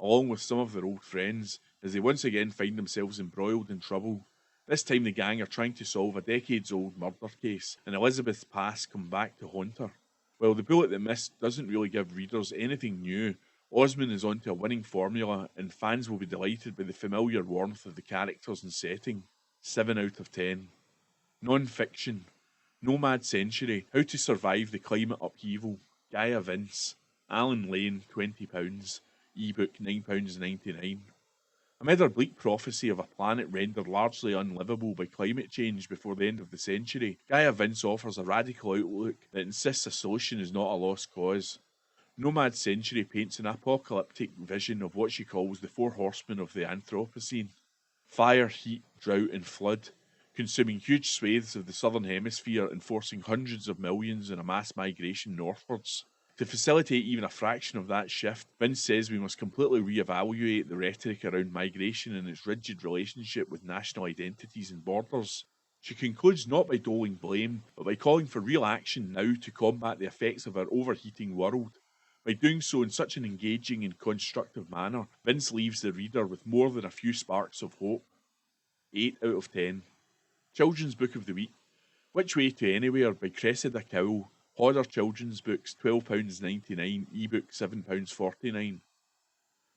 Speaker 5: along with some of their old friends, as they once again find themselves embroiled in trouble. This time the gang are trying to solve a decades-old murder case, and Elizabeth's past come back to haunt her. While The Bullet That Missed doesn't really give readers anything new, Osman is onto a winning formula, and fans will be delighted by the familiar warmth of the characters and setting. 7 out of 10. Non-fiction. Nomad Century, How to Survive the Climate Upheaval, Gaia Vince, Alan Lane, £20, ebook £9.99. Amid our bleak prophecy of a planet rendered largely unlivable by climate change before the end of the century, Gaia Vince offers a radical outlook that insists a solution is not a lost cause. Nomad Century paints an apocalyptic vision of what she calls the 4 horsemen of the Anthropocene. Fire, heat, drought and flood, consuming huge swathes of the southern hemisphere and forcing hundreds of millions in a mass migration northwards. To facilitate even a fraction of that shift, Vince says we must completely re-evaluate the rhetoric around migration and its rigid relationship with national identities and borders. She concludes not by doling blame, but by calling for real action now to combat the effects of our overheating world. By doing so in such an engaging and constructive manner, Vince leaves the reader with more than a few sparks of hope. 8 out of 10. Children's Book of the Week, Which Way to Anywhere by Cressida Cowell, Hodder children's books £12.99, ebook £7.49.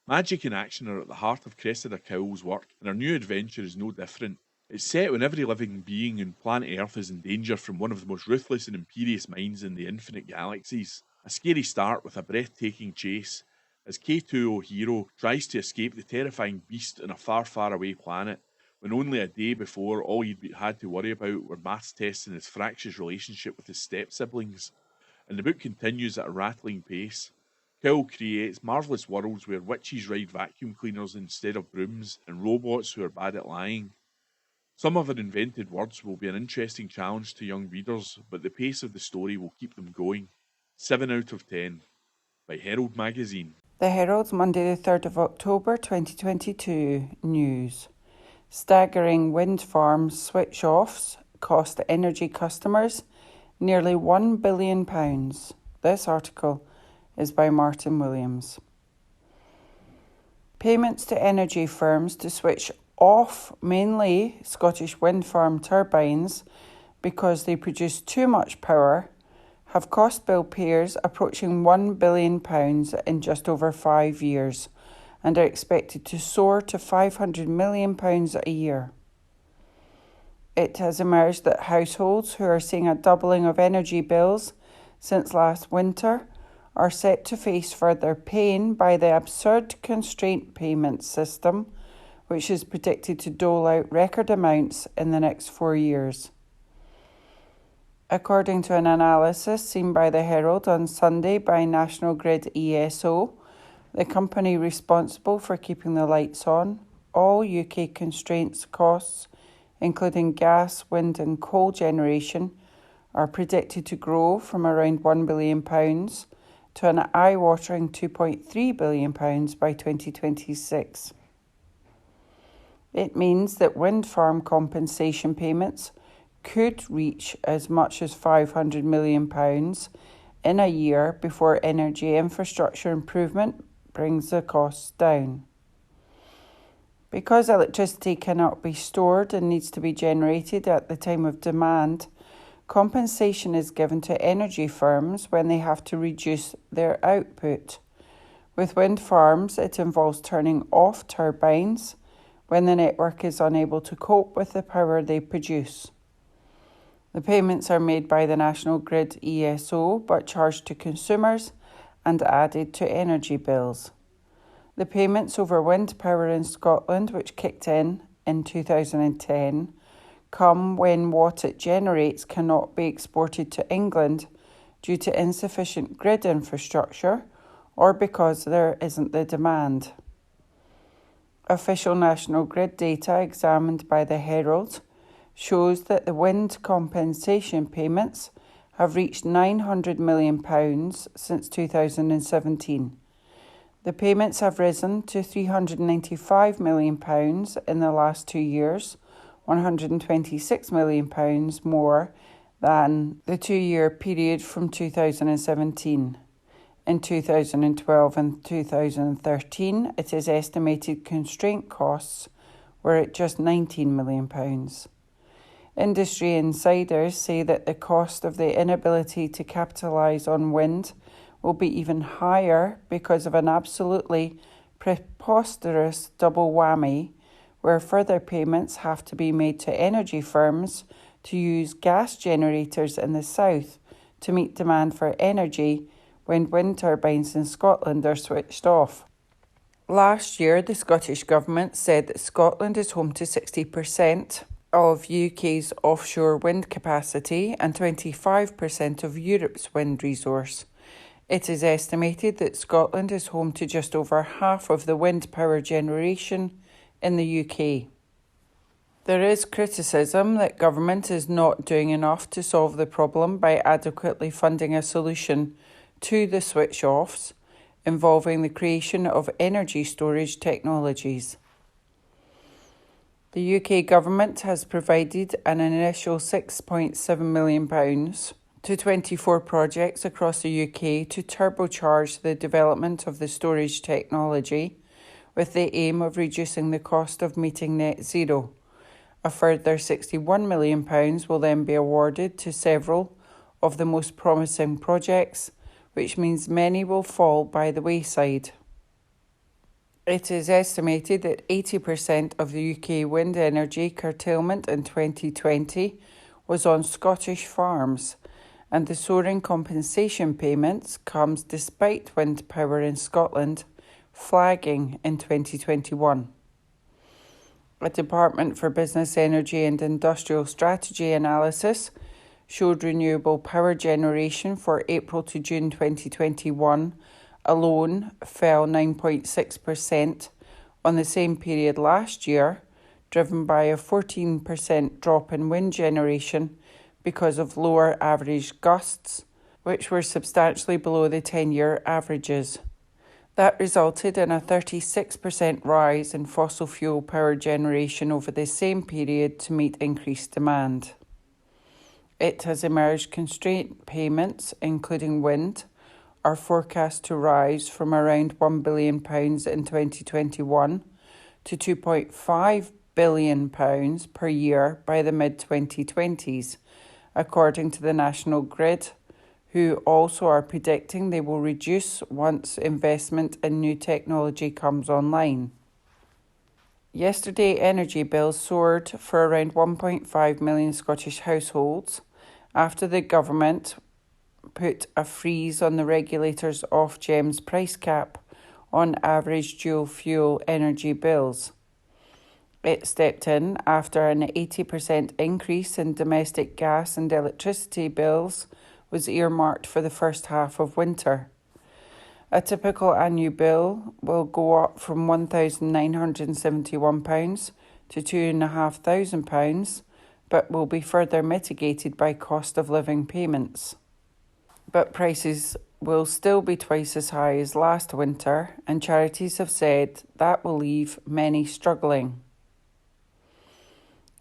Speaker 5: Magic and action are at the heart of Cressida Cowell's work, and her new adventure is no different. It's set when every living being on planet Earth is in danger from one of the most ruthless and imperious minds in the infinite galaxies. A scary start with a breathtaking chase, as K2O Hero tries to escape the terrifying beast on a far, far away planet, when only a day before all he'd had to worry about were maths tests and his fractious relationship with his step-siblings. And the book continues at a rattling pace. Cowell creates marvellous worlds where witches ride vacuum cleaners instead of brooms, and robots who are bad at lying. Some of her invented words will be an interesting challenge to young readers, but the pace of the story will keep them going. 7 out of 10. By Herald Magazine.
Speaker 2: The Herald's Monday the 3rd of October 2022 news. Staggering wind farm switch-offs cost energy customers nearly £1 billion. This article is by Martin Williams. Payments to energy firms to switch off mainly Scottish wind farm turbines because they produce too much power have cost bill payers approaching £1 billion in just over 5 years and are expected to soar to £500 million a year. It has emerged that households who are seeing a doubling of energy bills since last winter are set to face further pain by the absurd constraint payment system, which is predicted to dole out record amounts in the next 4 years. According to an analysis seen by the Herald on Sunday by National Grid ESO, the company responsible for keeping the lights on, all UK constraints costs, including gas, wind and coal generation, are predicted to grow from around £1 billion to an eye-watering £2.3 billion by 2026. It means that wind farm compensation payments could reach as much as £500 million in a year before energy infrastructure improvement brings the costs down. Because electricity cannot be stored and needs to be generated at the time of demand, compensation is given to energy firms when they have to reduce their output. With wind farms, it involves turning off turbines when the network is unable to cope with the power they produce. The payments are made by the National Grid ESO but charged to consumers and added to energy bills. The payments over wind power in Scotland, which kicked in 2010, come when what it generates cannot be exported to England due to insufficient grid infrastructure or because there isn't the demand. Official National Grid data examined by the Herald shows that the wind compensation payments have reached £900 million since 2017. The payments have risen to £395 million in the last 2 years, £126 million more than the 2-year period from 2017. In 2012 and 2013, it is estimated constraint costs were at just £19 million. Industry insiders say that the cost of the inability to capitalise on wind will be even higher because of an absolutely preposterous double whammy where further payments have to be made to energy firms to use gas generators in the south to meet demand for energy when wind turbines in Scotland are switched off. Last year, the Scottish Government said that Scotland is home to 60% of UK's offshore wind capacity and 25% of Europe's wind resource. It is estimated that Scotland is home to just over half of the wind power generation in the UK. There is criticism that government is not doing enough to solve the problem by adequately funding a solution to the switch-offs involving the creation of energy storage technologies. The UK government has provided an initial £6.7 million to 24 projects across the UK to turbocharge the development of the storage technology with the aim of reducing the cost of meeting net zero. A further £61 million will then be awarded to several of the most promising projects, which means many will fall by the wayside. It is estimated that 80% of the UK wind energy curtailment in 2020 was on Scottish farms, and the soaring compensation payments comes despite wind power in Scotland flagging in 2021. A Department for Business, Energy and Industrial Strategy analysis showed renewable power generation for April to June 2021 alone fell 9.6% on the same period last year, driven by a 14% drop in wind generation because of lower average gusts, which were substantially below the 10-year averages. That resulted in a 36% rise in fossil fuel power generation over the same period to meet increased demand. It has emerged constraint payments, including wind, are forecast to rise from around £1 billion in 2021 to £2.5 billion per year by the mid-2020s, according to the National Grid, who also are predicting they will reduce once investment in new technology comes online. Yesterday, energy bills soared for around 1.5 million Scottish households after the government put a freeze on the regulator's Ofgem's price cap on average dual fuel energy bills. It stepped in after an 80% increase in domestic gas and electricity bills was earmarked for the first half of winter. A typical annual bill will go up from £1,971 to £2,500, but will be further mitigated by cost of living payments. But prices will still be twice as high as last winter, and charities have said that will leave many struggling.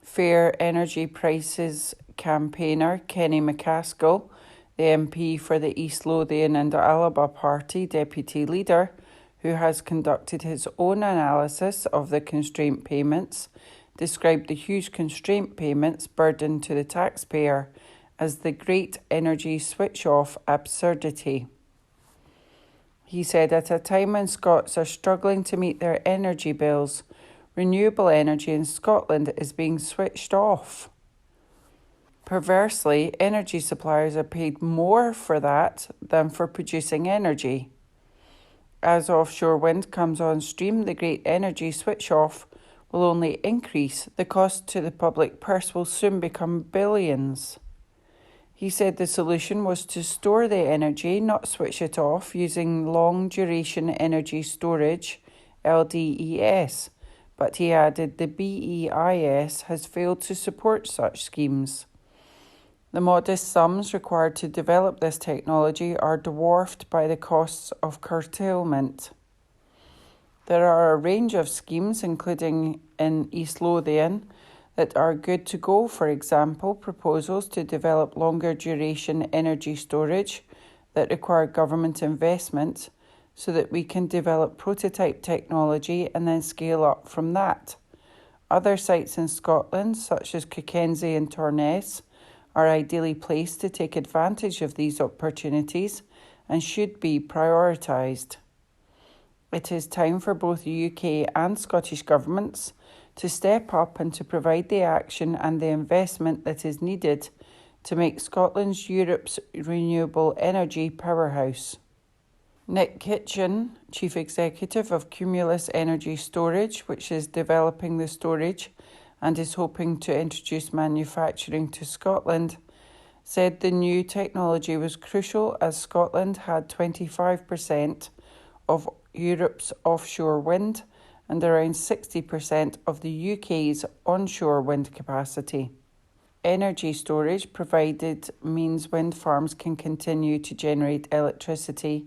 Speaker 2: Fair Energy Prices campaigner Kenny McCaskill, the MP for the East Lothian and Alaba Party deputy leader, who has conducted his own analysis of the constraint payments, described the huge constraint payments burden to the taxpayer as the great energy switch-off absurdity. He said, at a time when Scots are struggling to meet their energy bills, renewable energy in Scotland is being switched off. Perversely, energy suppliers are paid more for that than for producing energy. As offshore wind comes on stream, the great energy switch-off will only increase. The cost to the public purse will soon become billions. He said the solution was to store the energy, not switch it off, using long-duration energy storage, LDES, but he added the BEIS has failed to support such schemes. The modest sums required to develop this technology are dwarfed by the costs of curtailment. There are a range of schemes, including in East Lothian, that are good to go. For example, proposals to develop longer duration energy storage that require government investment so that we can develop prototype technology and then scale up from that. Other sites in Scotland, such as Cockenzie and Torness, are ideally placed to take advantage of these opportunities and should be prioritised. It is time for both the UK and Scottish governments to step up and to provide the action and the investment that is needed to make Scotland Europe's renewable energy powerhouse. Nick Kitchen, Chief Executive of Cumulus Energy Storage, which is developing the storage and is hoping to introduce manufacturing to Scotland, said the new technology was crucial as Scotland had 25% of Europe's offshore wind and around 60% of the UK's onshore wind capacity. Energy storage provided means wind farms can continue to generate electricity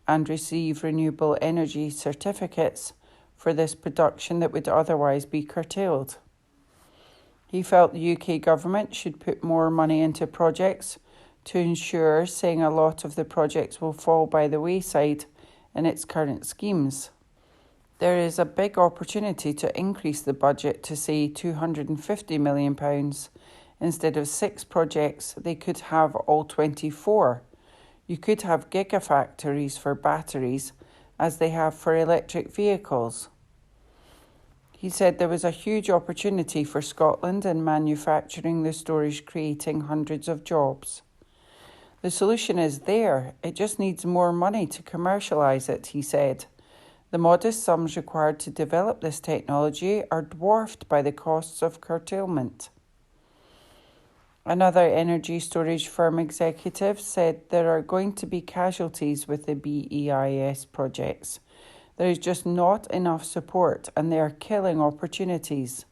Speaker 2: and receive renewable energy certificates for this production that would otherwise be curtailed. He felt the UK government should put more money into projects to ensure, saying a lot of the projects will fall by the wayside in its current schemes. There is a big opportunity to increase the budget to, say, £250 million Instead of 6 projects, they could have all 24. You could have gigafactories for batteries, as they have for electric vehicles. He said there was a huge opportunity for Scotland in manufacturing the storage, creating hundreds of jobs. The solution is there, it just needs more money to commercialise it, he said. The modest sums required to develop this technology are dwarfed by the costs of curtailment. Another energy storage firm executive said there are going to be casualties with the BEIS projects. There is just not enough support and they are killing opportunities.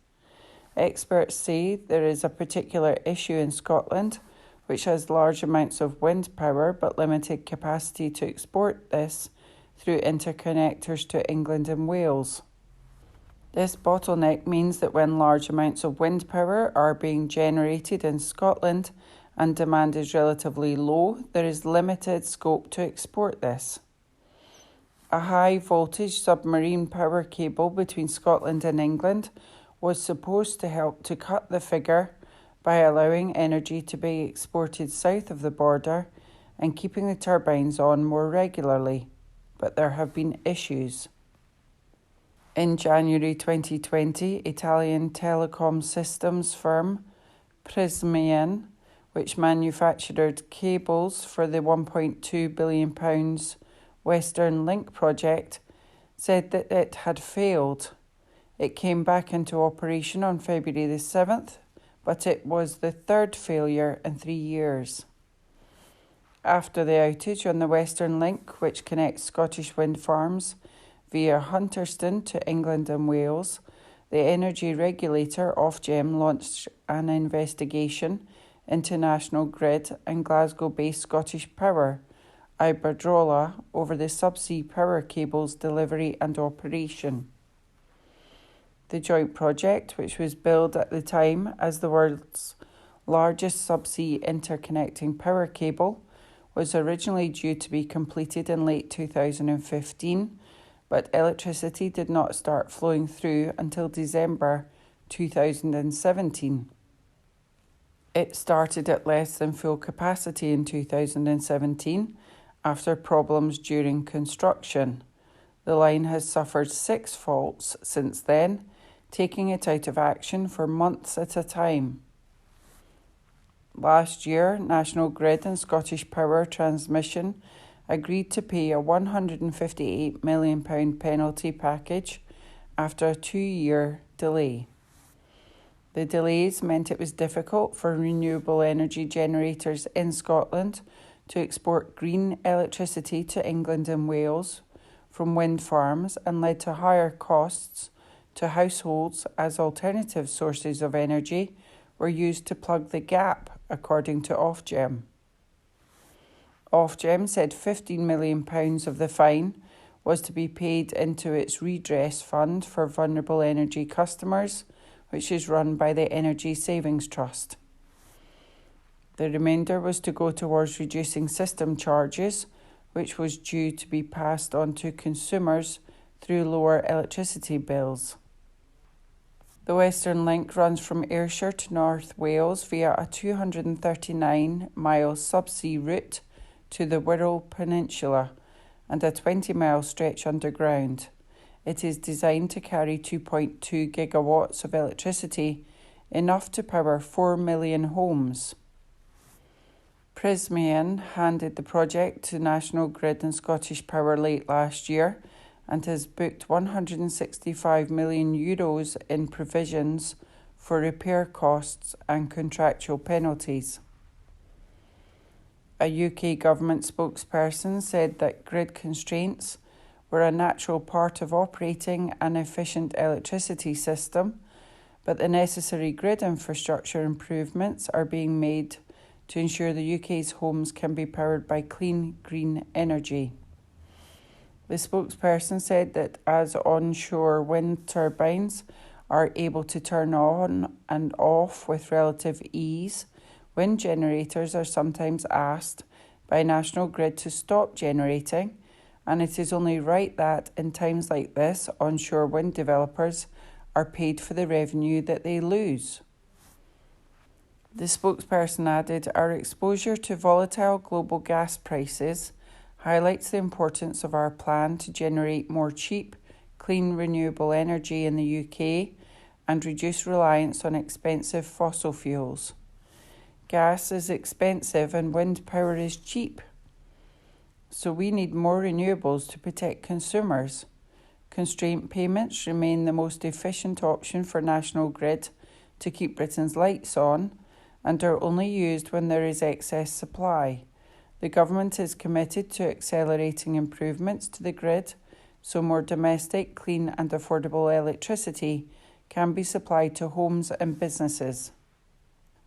Speaker 2: Experts say there is a particular issue in Scotland which has large amounts of wind power but limited capacity to export this through interconnectors to England and Wales. This bottleneck means that when large amounts of wind power are being generated in Scotland and demand is relatively low, there is limited scope to export this. A high-voltage submarine power cable between Scotland and England was supposed to help to cut the figure by allowing energy to be exported south of the border and keeping the turbines on more regularly, but there have been issues. In January 2020, Italian telecom systems firm Prysmian, which manufactured cables for the £1.2 billion Western Link project, said that it had failed. It came back into operation on February the 7th, but it was the third failure in 3 years. After the outage on the Western Link, which connects Scottish wind farms via Hunterston to England and Wales, the energy regulator Ofgem launched an investigation into National Grid and Glasgow-based Scottish Power, Iberdrola, over the subsea power cables delivery and operation. The joint project, which was billed at the time as the world's largest subsea interconnecting power cable, was originally due to be completed in late 2015, but electricity did not start flowing through until December 2017. It started at less than full capacity in 2017 after problems during construction. The line has suffered 6 faults since then, taking it out of action for months at a time. Last year, National Grid and Scottish Power Transmission agreed to pay a £158 million penalty package after a 2-year delay. The delays meant it was difficult for renewable energy generators in Scotland to export green electricity to England and Wales from wind farms and led to higher costs to households as alternative sources of energy were used to plug the gap, according to Ofgem. Ofgem said £15 million of the fine was to be paid into its redress fund for vulnerable energy customers, which is run by the Energy Savings Trust. The remainder was to go towards reducing system charges, which was due to be passed on to consumers through lower electricity bills. The Western Link runs from Ayrshire to North Wales via a 239-mile subsea route to the Wirral Peninsula and a 20-mile stretch underground. It is designed to carry 2.2 gigawatts of electricity, enough to power 4 million homes. Prysmian handed the project to National Grid and Scottish Power late last year and has booked €165 million in provisions for repair costs and contractual penalties. A UK government spokesperson said that grid constraints were a natural part of operating an efficient electricity system, but the necessary grid infrastructure improvements are being made to ensure the UK's homes can be powered by clean, green energy. The spokesperson said that as onshore wind turbines are able to turn on and off with relative ease, wind generators are sometimes asked by National Grid to stop generating, and it is only right that in times like this, onshore wind developers are paid for the revenue that they lose. The spokesperson added, "Our exposure to volatile global gas prices highlights the importance of our plan to generate more cheap, clean renewable energy in the UK and reduce reliance on expensive fossil fuels. Gas is expensive and wind power is cheap. So we need more renewables to protect consumers. Constraint payments remain the most efficient option for National Grid to keep Britain's lights on and are only used when there is excess supply. The government is committed to accelerating improvements to the grid so more domestic, clean and affordable electricity can be supplied to homes and businesses."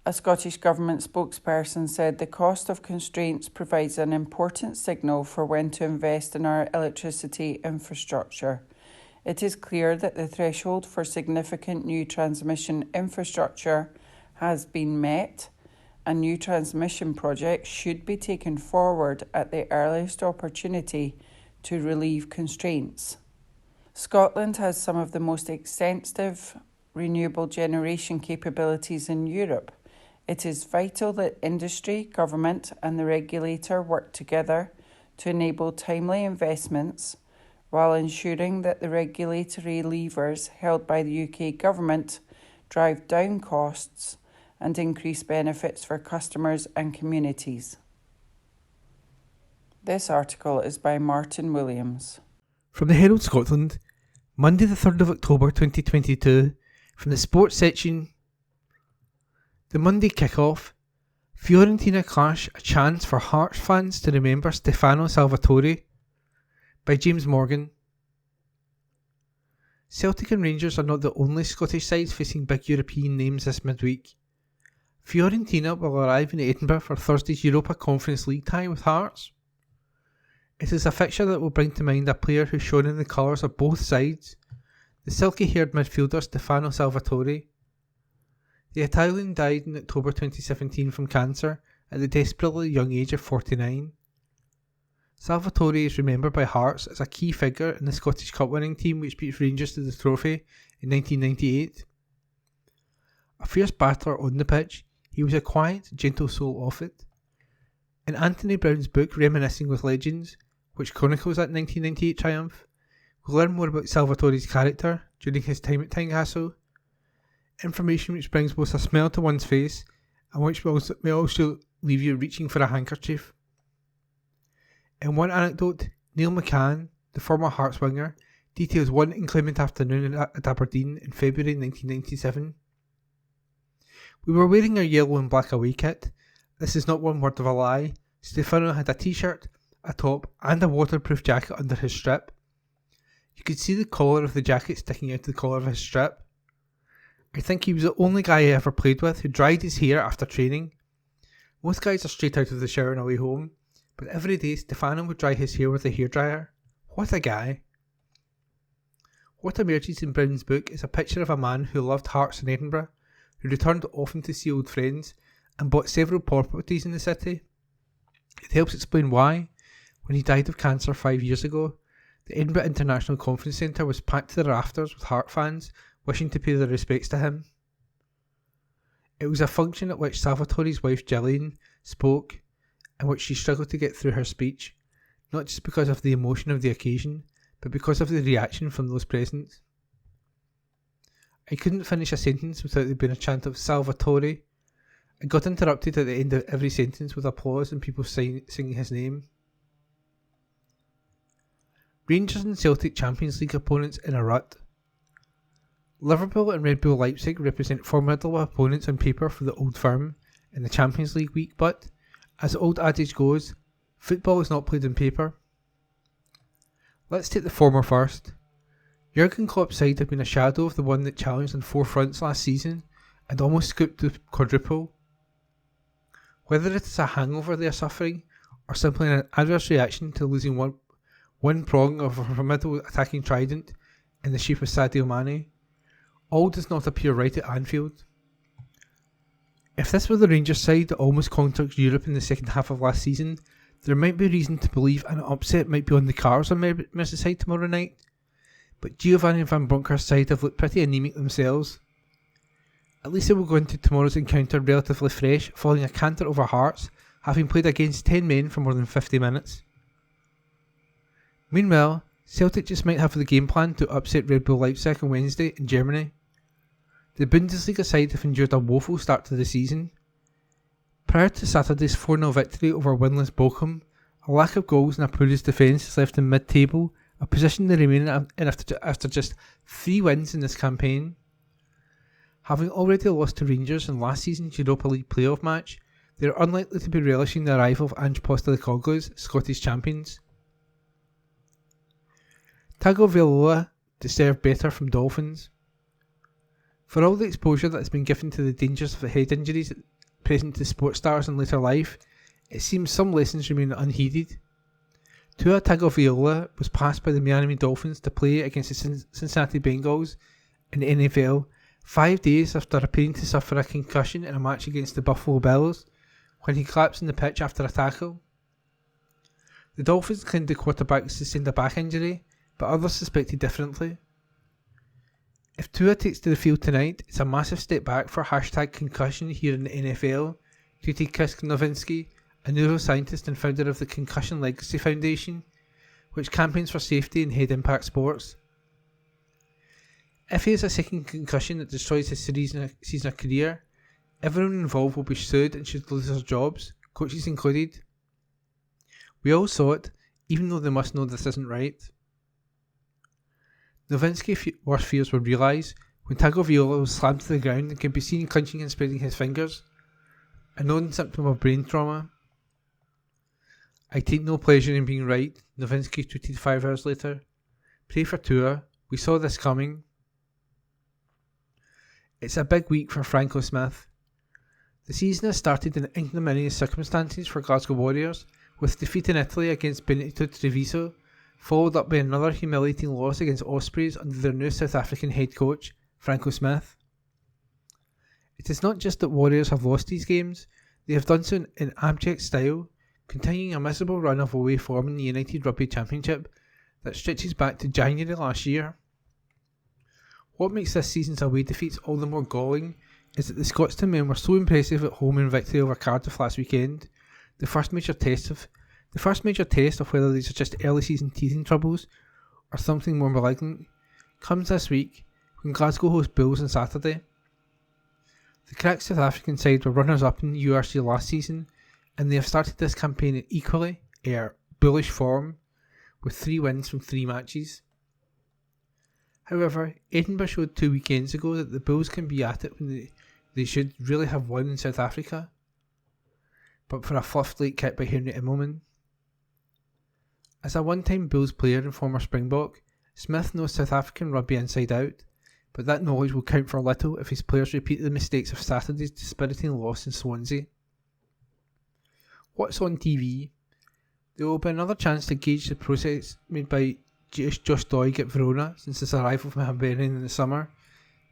Speaker 2: A Scottish Government spokesperson said the cost of constraints provides an important signal for when to invest in our electricity infrastructure. It is clear that the threshold for significant new transmission infrastructure has been met, and new transmission projects should be taken forward at the earliest opportunity to relieve constraints. Scotland has some of the most extensive renewable generation capabilities in Europe. It is vital that industry, government and the regulator work together to enable timely investments while ensuring that the regulatory levers held by the UK government drive down costs and increase benefits for customers and communities. This article is by Martin Williams.
Speaker 4: From the Herald Scotland, Monday the 3rd of October 2022, from the sports section, the Monday kick-off, Fiorentina clash, a chance for Hearts fans to remember Stefano Salvatore, by James Morgan. Celtic and Rangers are not the only Scottish sides facing big European names this midweek. Fiorentina will arrive in Edinburgh for Thursday's Europa Conference League tie with Hearts. It is a fixture that will bring to mind a player who shone in the colours of both sides, the silky-haired midfielder Stefano Salvatore. The Italian died in October 2017 from cancer at the desperately young age of 49. Salvatore is remembered by Hearts as a key figure in the Scottish Cup winning team which beat Rangers to the trophy in 1998. A fierce battler on the pitch, he was a quiet, gentle soul off it. In Anthony Brown's book Reminiscing with Legends, which chronicles that 1998 triumph, we learn more about Salvatore's character during his time at Tynecastle, information which brings both a smile to one's face and which may also leave you reaching for a handkerchief. In one anecdote, Neil McCann, the former Hearts winger, details one inclement afternoon at Aberdeen in February 1997. "We were wearing our yellow and black away kit. This is not one word of a lie. Stefano had a t-shirt, a top and a waterproof jacket under his strip. You could see the collar of the jacket sticking out of the collar of his strip. I think he was the only guy I ever played with who dried his hair after training. Most guys are straight out of the shower and away home, but every day Stefano would dry his hair with a hairdryer. What a guy." What emerges in Brown's book is a picture of a man who loved Hearts in Edinburgh, who returned often to see old friends and bought several properties in the city. It helps explain why, when he died of cancer 5 years ago, the Edinburgh International Conference Centre was packed to the rafters with Heart fans wishing to pay their respects to him. It was a function at which Salvatore's wife Gillian spoke, in which she struggled to get through her speech, not just because of the emotion of the occasion, but because of the reaction from those present. I couldn't finish a sentence without there being a chant of Salvatore. I got interrupted at the end of every sentence with applause and people singing his name. Rangers and Celtic Champions League opponents in a rut. Liverpool and Red Bull Leipzig represent formidable opponents on paper for the Old Firm in the Champions League week, but, as the old adage goes, football is not played on paper. Let's take the former first. Jurgen Klopp's side have been a shadow of the one that challenged on 4 fronts last season and almost scooped the quadruple. Whether it is a hangover they are suffering or simply an adverse reaction to losing one prong of a formidable attacking trident in the shape of Sadio Mane, all does not appear right at Anfield. If this were the Rangers side that almost conquered Europe in the second half of last season, there might be reason to believe an upset might be on the cards on Merseyside tomorrow night, but Giovanni Van Bronckhorst's side have looked pretty anaemic themselves. At least they will go into tomorrow's encounter relatively fresh, following a canter over Hearts, having played against 10 men for more than 50 minutes. Meanwhile, Celtic just might have the game plan to upset Red Bull Leipzig on Wednesday in Germany. The Bundesliga side have endured a woeful start to the season. Prior to Saturday's 4-0 victory over winless Bochum, a lack of goals and a porous defence has left them mid-table, a position they remain in after just 3 wins in this campaign. Having already lost to Rangers in last season's Europa League playoff match, they are unlikely to be relishing the arrival of Ange Postecoglou's Scottish champions. Tagovailoa deserved better from Dolphins. For all the exposure that has been given to the dangers of the head injuries present to sports stars in later life, it seems some lessons remain unheeded. Tua Tagovailoa was passed by the Miami Dolphins to play against the Cincinnati Bengals in the NFL 5 days after appearing to suffer a concussion in a match against the Buffalo Bills when he collapsed on the pitch after a tackle. The Dolphins claimed the quarterback sustained a back injury, but others suspected differently. If Tua takes to the field tonight, it's a massive step back for #concussion here in the NFL, due to Chris Nowinski, a neuroscientist and founder of the Concussion Legacy Foundation, which campaigns for safety in head impact sports. If he has a second concussion that destroys his season of career, everyone involved will be sued and should lose their jobs, coaches included. We all saw it, even though they must know this isn't right. Nowinski's worst fears were realised when Tagovailoa was slammed to the ground and can be seen clenching and spreading his fingers, a known symptom of brain trauma. "I take no pleasure in being right," Nowinski tweeted 5 hours later. "Pray for Tua. We saw this coming." It's a big week for Franco Smith. The season has started in ignominious circumstances for Glasgow Warriors, with defeat in Italy against Benito Treviso, followed up by another humiliating loss against Ospreys under their new South African head coach, Franco Smith. It is not just that Warriors have lost these games, they have done so in abject style, continuing a miserable run of away form in the United Rugby Championship that stretches back to January last year. What makes this season's away defeats all the more galling is that the Scotston men were so impressive at home in victory over Cardiff last weekend. The first major test of whether these are just early season teething troubles or something more malignant comes this week when Glasgow host Bulls on Saturday. The crack South African side were runners up in the URC last season, and they have started this campaign in equally bullish form with 3 wins from 3 matches. However, Edinburgh showed 2 weekends ago that the Bulls can be at it when they should really have won in South Africa, but for a fluffed late kick by Henry Immelman. As a one-time Bulls player and former Springbok, Smith knows South African rugby inside out, but that knowledge will count for little if his players repeat the mistakes of Saturday's dispiriting loss in Swansea. What's on TV? There will be another chance to gauge the process made by Josh Doig at Verona since his arrival from Hibernian in the summer,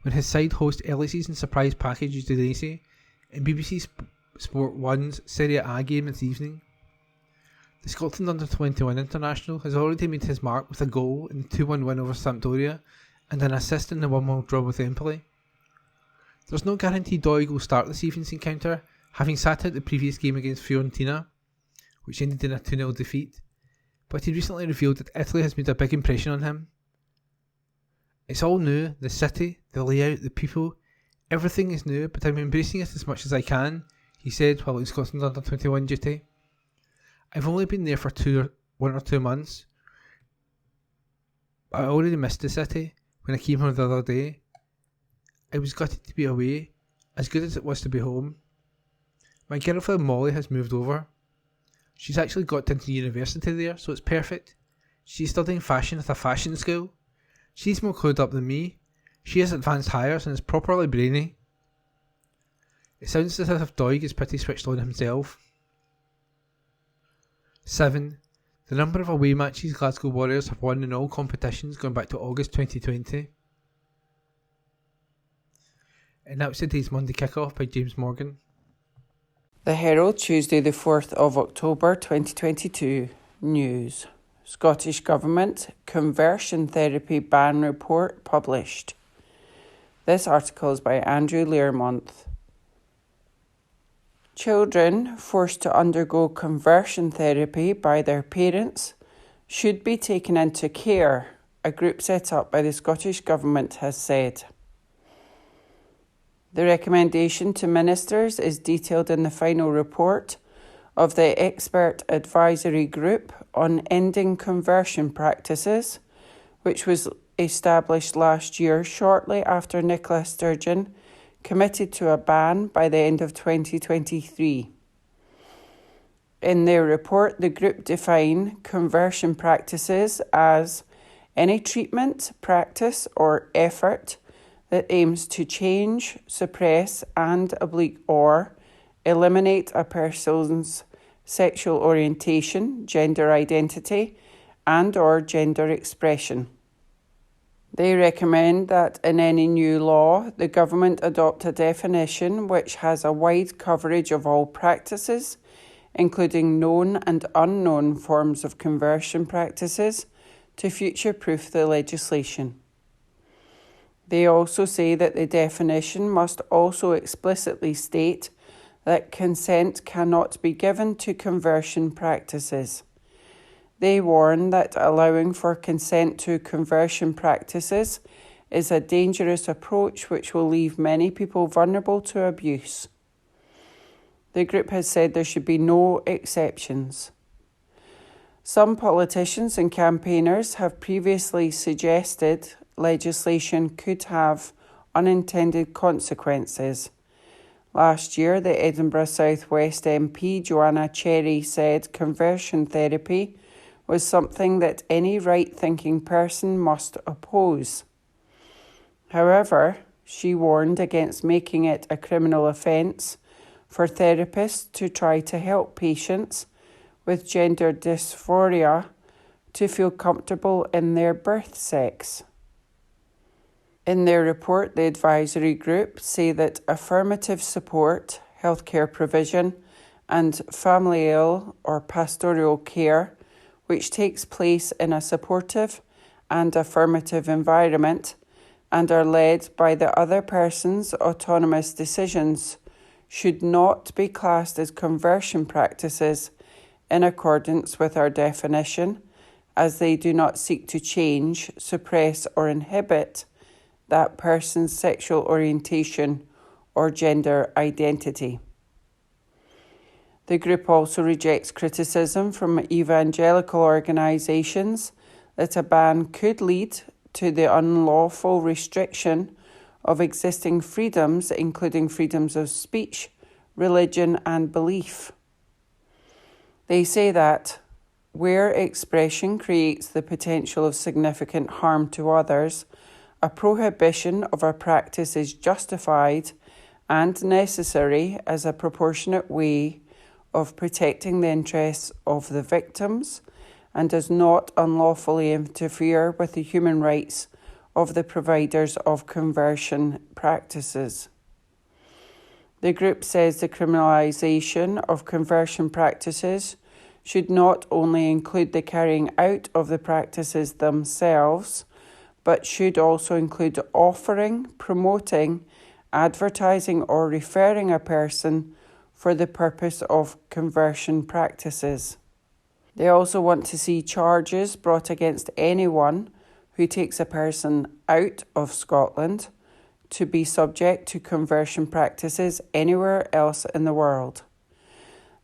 Speaker 4: when his side host early season surprise package Udinese in BBC Sport 1's Serie A game this evening. The Scotland under-21 international has already made his mark with a goal in the 2-1 win over Sampdoria and an assist in the 1-1 draw with Empoli. There's no guarantee Doig will start this evening's encounter, having sat out the previous game against Fiorentina, which ended in a 2-0 defeat, but he recently revealed that Italy has made a big impression on him. "It's all new, the city, the layout, the people, everything is new, but I'm embracing it as much as I can," he said while in Scotland under-21 duty. "I've only been there for 1 or 2 months, but I already missed the city when I came home the other day. I was gutted to be away, as good as it was to be home. My girlfriend Molly has moved over. She's actually got into university there, so it's perfect. She's studying fashion at a fashion school. She's more clued up than me. She has advanced hires and is properly brainy." It sounds as if Doig is pretty switched on himself. 7. The number of away matches Glasgow Warriors have won in all competitions going back to August 2020. And that was today's Monday Kickoff by James Morgan.
Speaker 2: The Herald, Tuesday the 4th of October 2022. News. Scottish Government Conversion Therapy Ban Report published. This article is by Andrew Learmonth. Children forced to undergo conversion therapy by their parents should be taken into care, a group set up by the Scottish Government has said. The recommendation to ministers is detailed in the final report of the Expert Advisory Group on Ending Conversion Practices, which was established last year shortly after Nicola Sturgeon committed to a ban by the end of 2023. In their report, the group define conversion practices as any treatment, practice or effort that aims to change, suppress or eliminate a person's sexual orientation, gender identity and or gender expression. They recommend that in any new law, the government adopt a definition which has a wide coverage of all practices, including known and unknown forms of conversion practices, to future-proof the legislation. They also say that the definition must also explicitly state that consent cannot be given to conversion practices. They warn that allowing for consent to conversion practices is a dangerous approach which will leave many people vulnerable to abuse. The group has said there should be no exceptions. Some politicians and campaigners have previously suggested legislation could have unintended consequences. Last year, the Edinburgh South West MP Joanna Cherry said conversion therapy was something that any right-thinking person must oppose. However, she warned against making it a criminal offence for therapists to try to help patients with gender dysphoria to feel comfortable in their birth sex. In their report, the advisory group say that affirmative support, healthcare provision and familial or pastoral care which takes place in a supportive and affirmative environment and are led by the other person's autonomous decisions, should not be classed as conversion practices in accordance with our definition, as they do not seek to change, suppress or inhibit that person's sexual orientation or gender identity. The group also rejects criticism from evangelical organisations that a ban could lead to the unlawful restriction of existing freedoms, including freedoms of speech, religion and belief. They say that where expression creates the potential of significant harm to others, a prohibition of a practice is justified and necessary as a proportionate way of protecting the interests of the victims and does not unlawfully interfere with the human rights of the providers of conversion practices. The group says the criminalisation of conversion practices should not only include the carrying out of the practices themselves, but should also include offering, promoting, advertising or referring a person for the purpose of conversion practices. They also want to see charges brought against anyone who takes a person out of Scotland to be subject to conversion practices anywhere else in the world.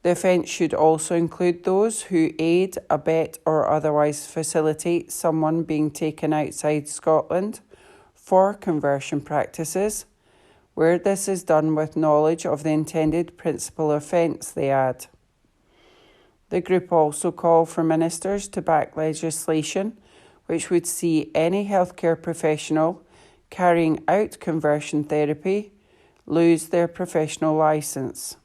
Speaker 2: The offence should also include those who aid, abet or otherwise facilitate someone being taken outside Scotland for conversion practices, where this is done with knowledge of the intended principal offence, they add. The group also call for ministers to back legislation which would see any healthcare professional carrying out conversion therapy lose their professional licence.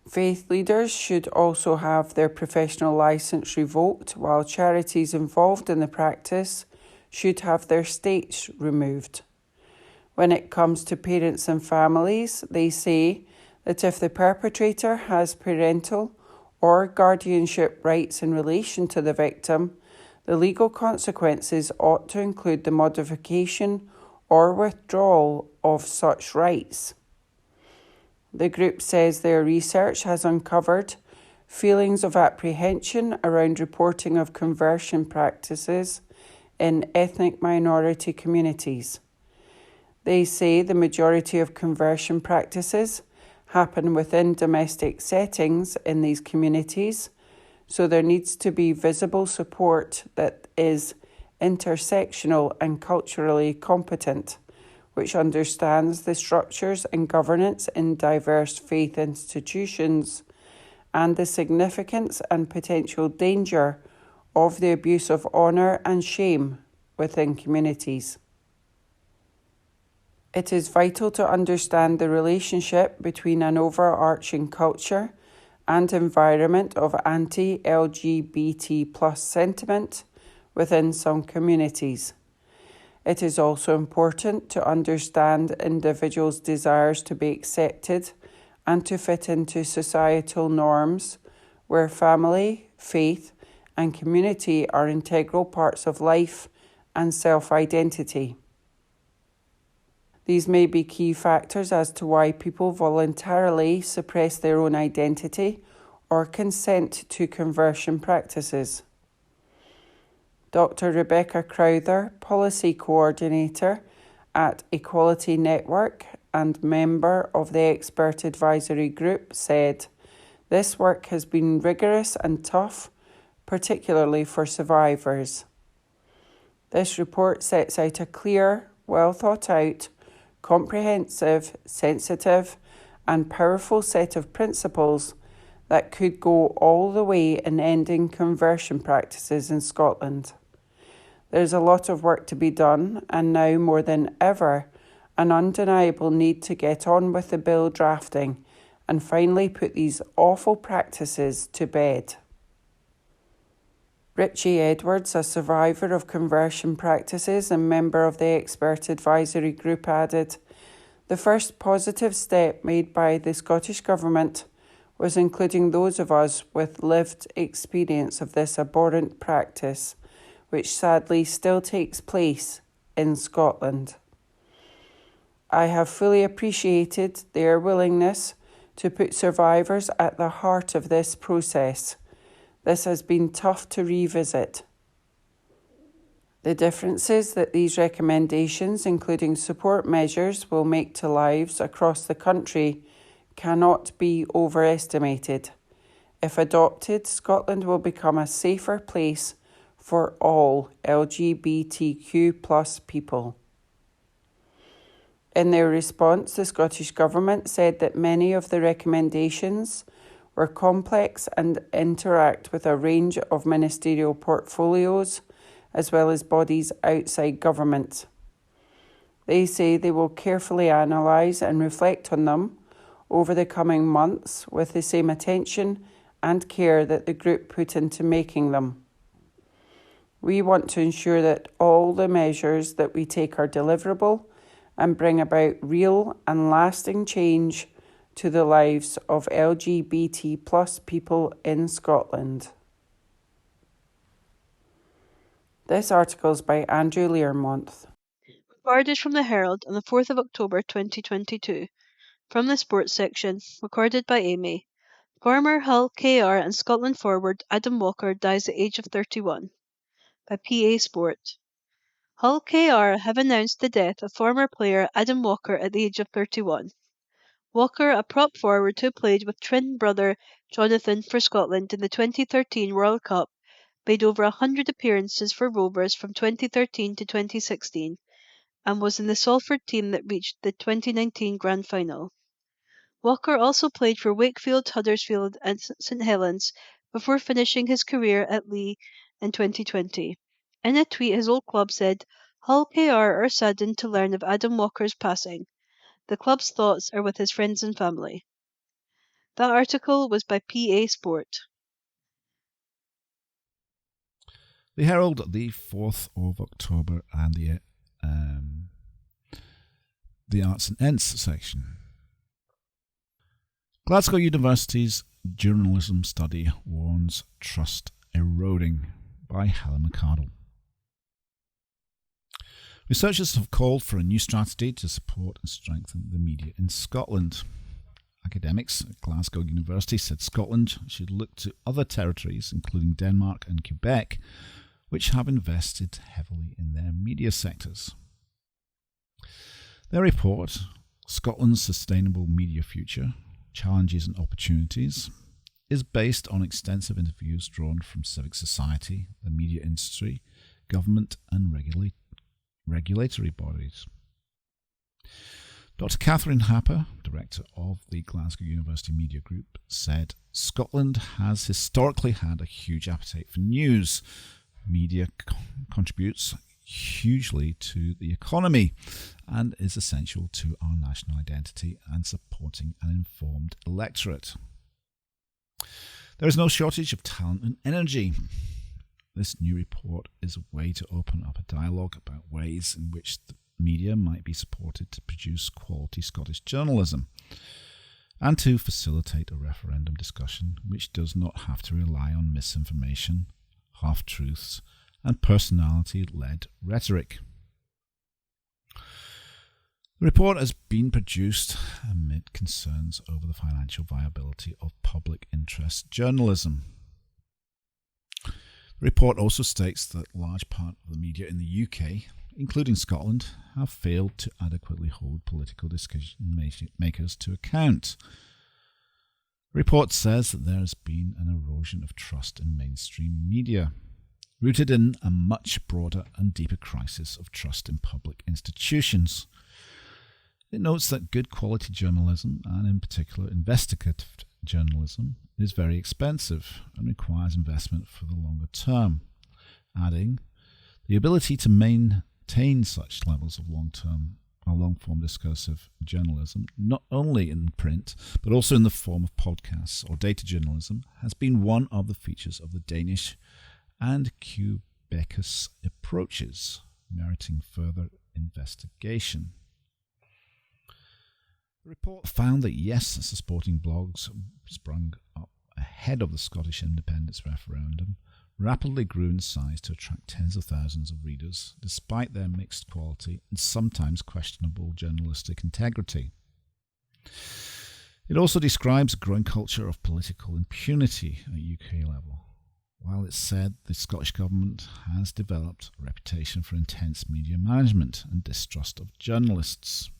Speaker 2: Faith leaders should also have their professional licence revoked, while charities involved in the practice should have their states removed. When it comes to parents and families, they say that if the perpetrator has parental or guardianship rights in relation to the victim, the legal consequences ought to include the modification or withdrawal of such rights. The group says their research has uncovered feelings of apprehension around reporting of conversion practices in ethnic minority communities. They say the majority of conversion practices happen within domestic settings in these communities, so there needs to be visible support that is intersectional and culturally competent, which understands the structures and governance in diverse faith institutions and the significance and potential danger of the abuse of honour and shame within communities. It is vital to understand the relationship between an overarching culture and environment of anti-LGBT plus sentiment within some communities. It is also important to understand individuals' desires to be accepted and to fit into societal norms where family, faith, and community are integral parts of life and self-identity. These may be key factors as to why people voluntarily suppress their own identity or consent to conversion practices. Dr. Rebecca Crowther, Policy Coordinator at Equality Network and member of the Expert Advisory Group, said, "This work has been rigorous and tough, particularly for survivors. This report sets out a clear, well thought out, comprehensive, sensitive and powerful set of principles that could go all the way in ending conversion practices in Scotland. There's a lot of work to be done, and now more than ever, an undeniable need to get on with the bill drafting and finally put these awful practices to bed." Richie Edwards, a survivor of conversion practices and member of the Expert Advisory Group, added, "The first positive step made by the Scottish Government was including those of us with lived experience of this abhorrent practice, which sadly still takes place in Scotland. I have fully appreciated their willingness to put survivors at the heart of this process. This has been tough to revisit. The differences that these recommendations, including support measures, will make to lives across the country cannot be overestimated. If adopted, Scotland will become a safer place for all LGBTQ plus people." In their response, the Scottish Government said that many of the recommendations were complex and interact with a range of ministerial portfolios as well as bodies outside government. They say they will carefully analyse and reflect on them over the coming months with the same attention and care that the group put into making them. We want to ensure that all the measures that we take are deliverable and bring about real and lasting change to the lives of LGBT plus people in Scotland. This article is by Andrew Learmonth.
Speaker 3: Recorded from the Herald on the 4th of October 2022. From the sports section, recorded by Amy. Former Hull KR and Scotland forward Adam Walker dies at the age of 31. By PA Sport. Hull KR have announced the death of former player Adam Walker at the age of 31. Walker, a prop forward who played with twin brother Jonathan for Scotland in the 2013 World Cup, made over 100 appearances for Rovers from 2013 to 2016 and was in the Salford team that reached the 2019 Grand Final. Walker also played for Wakefield, Huddersfield and St Helens before finishing his career at Leigh in 2020. In a tweet, his old club said, "Hull KR are saddened to learn of Adam Walker's passing. The club's thoughts are with his friends and family." That article was by PA Sport.
Speaker 6: The Herald, the 4th of October, and the Arts and Ents section. Glasgow University's journalism study warns trust eroding, by Helen McArdle. Researchers have called for a new strategy to support and strengthen the media in Scotland. Academics at Glasgow University said Scotland should look to other territories, including Denmark and Quebec, which have invested heavily in their media sectors. Their report, Scotland's Sustainable Media Future, Challenges and Opportunities, is based on extensive interviews drawn from civic society, the media industry, government and regulatory bodies. Dr. Catherine Happer, director of the Glasgow University Media Group, said Scotland has historically had a huge appetite for news. Media contributes hugely to the economy and is essential to our national identity and supporting an informed electorate. There is no shortage of talent and energy. This new report is a way to open up a dialogue about ways in which the media might be supported to produce quality Scottish journalism and to facilitate a referendum discussion which does not have to rely on misinformation, half-truths and personality-led rhetoric. The report has been produced amid concerns over the financial viability of public interest journalism. The report also states that a large part of the media in the UK, including Scotland, have failed to adequately hold political decision makers to account. The report says that there has been an erosion of trust in mainstream media, rooted in a much broader and deeper crisis of trust in public institutions. It notes that good quality journalism, and in particular investigative journalism, is very expensive and requires investment for the longer term, adding, the ability to maintain such levels of long-form discursive journalism, not only in print, but also in the form of podcasts or data journalism, has been one of the features of the Danish and Quebecist approaches, meriting further investigation. The report found that yes, supporting blogs sprung up ahead of the Scottish independence referendum rapidly grew in size to attract tens of thousands of readers, despite their mixed quality and sometimes questionable journalistic integrity. It also describes a growing culture of political impunity at UK level, while it said the Scottish Government has developed a reputation for intense media management and distrust of journalists.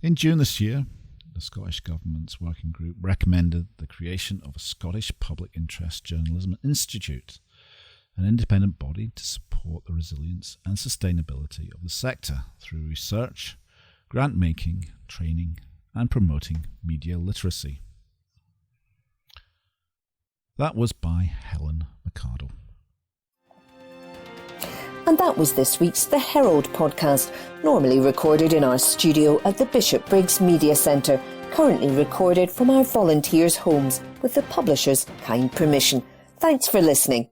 Speaker 6: In June this year, the Scottish Government's working group recommended the creation of a Scottish Public Interest Journalism Institute, an independent body to support the resilience and sustainability of the sector through research, grant-making, training and promoting media literacy. That was by Helen Mercado.
Speaker 1: And that was this week's The Herald Podcast, normally recorded in our studio at the Bishopbriggs Media Centre, currently recorded from our volunteers' homes with the publisher's kind permission. Thanks for listening.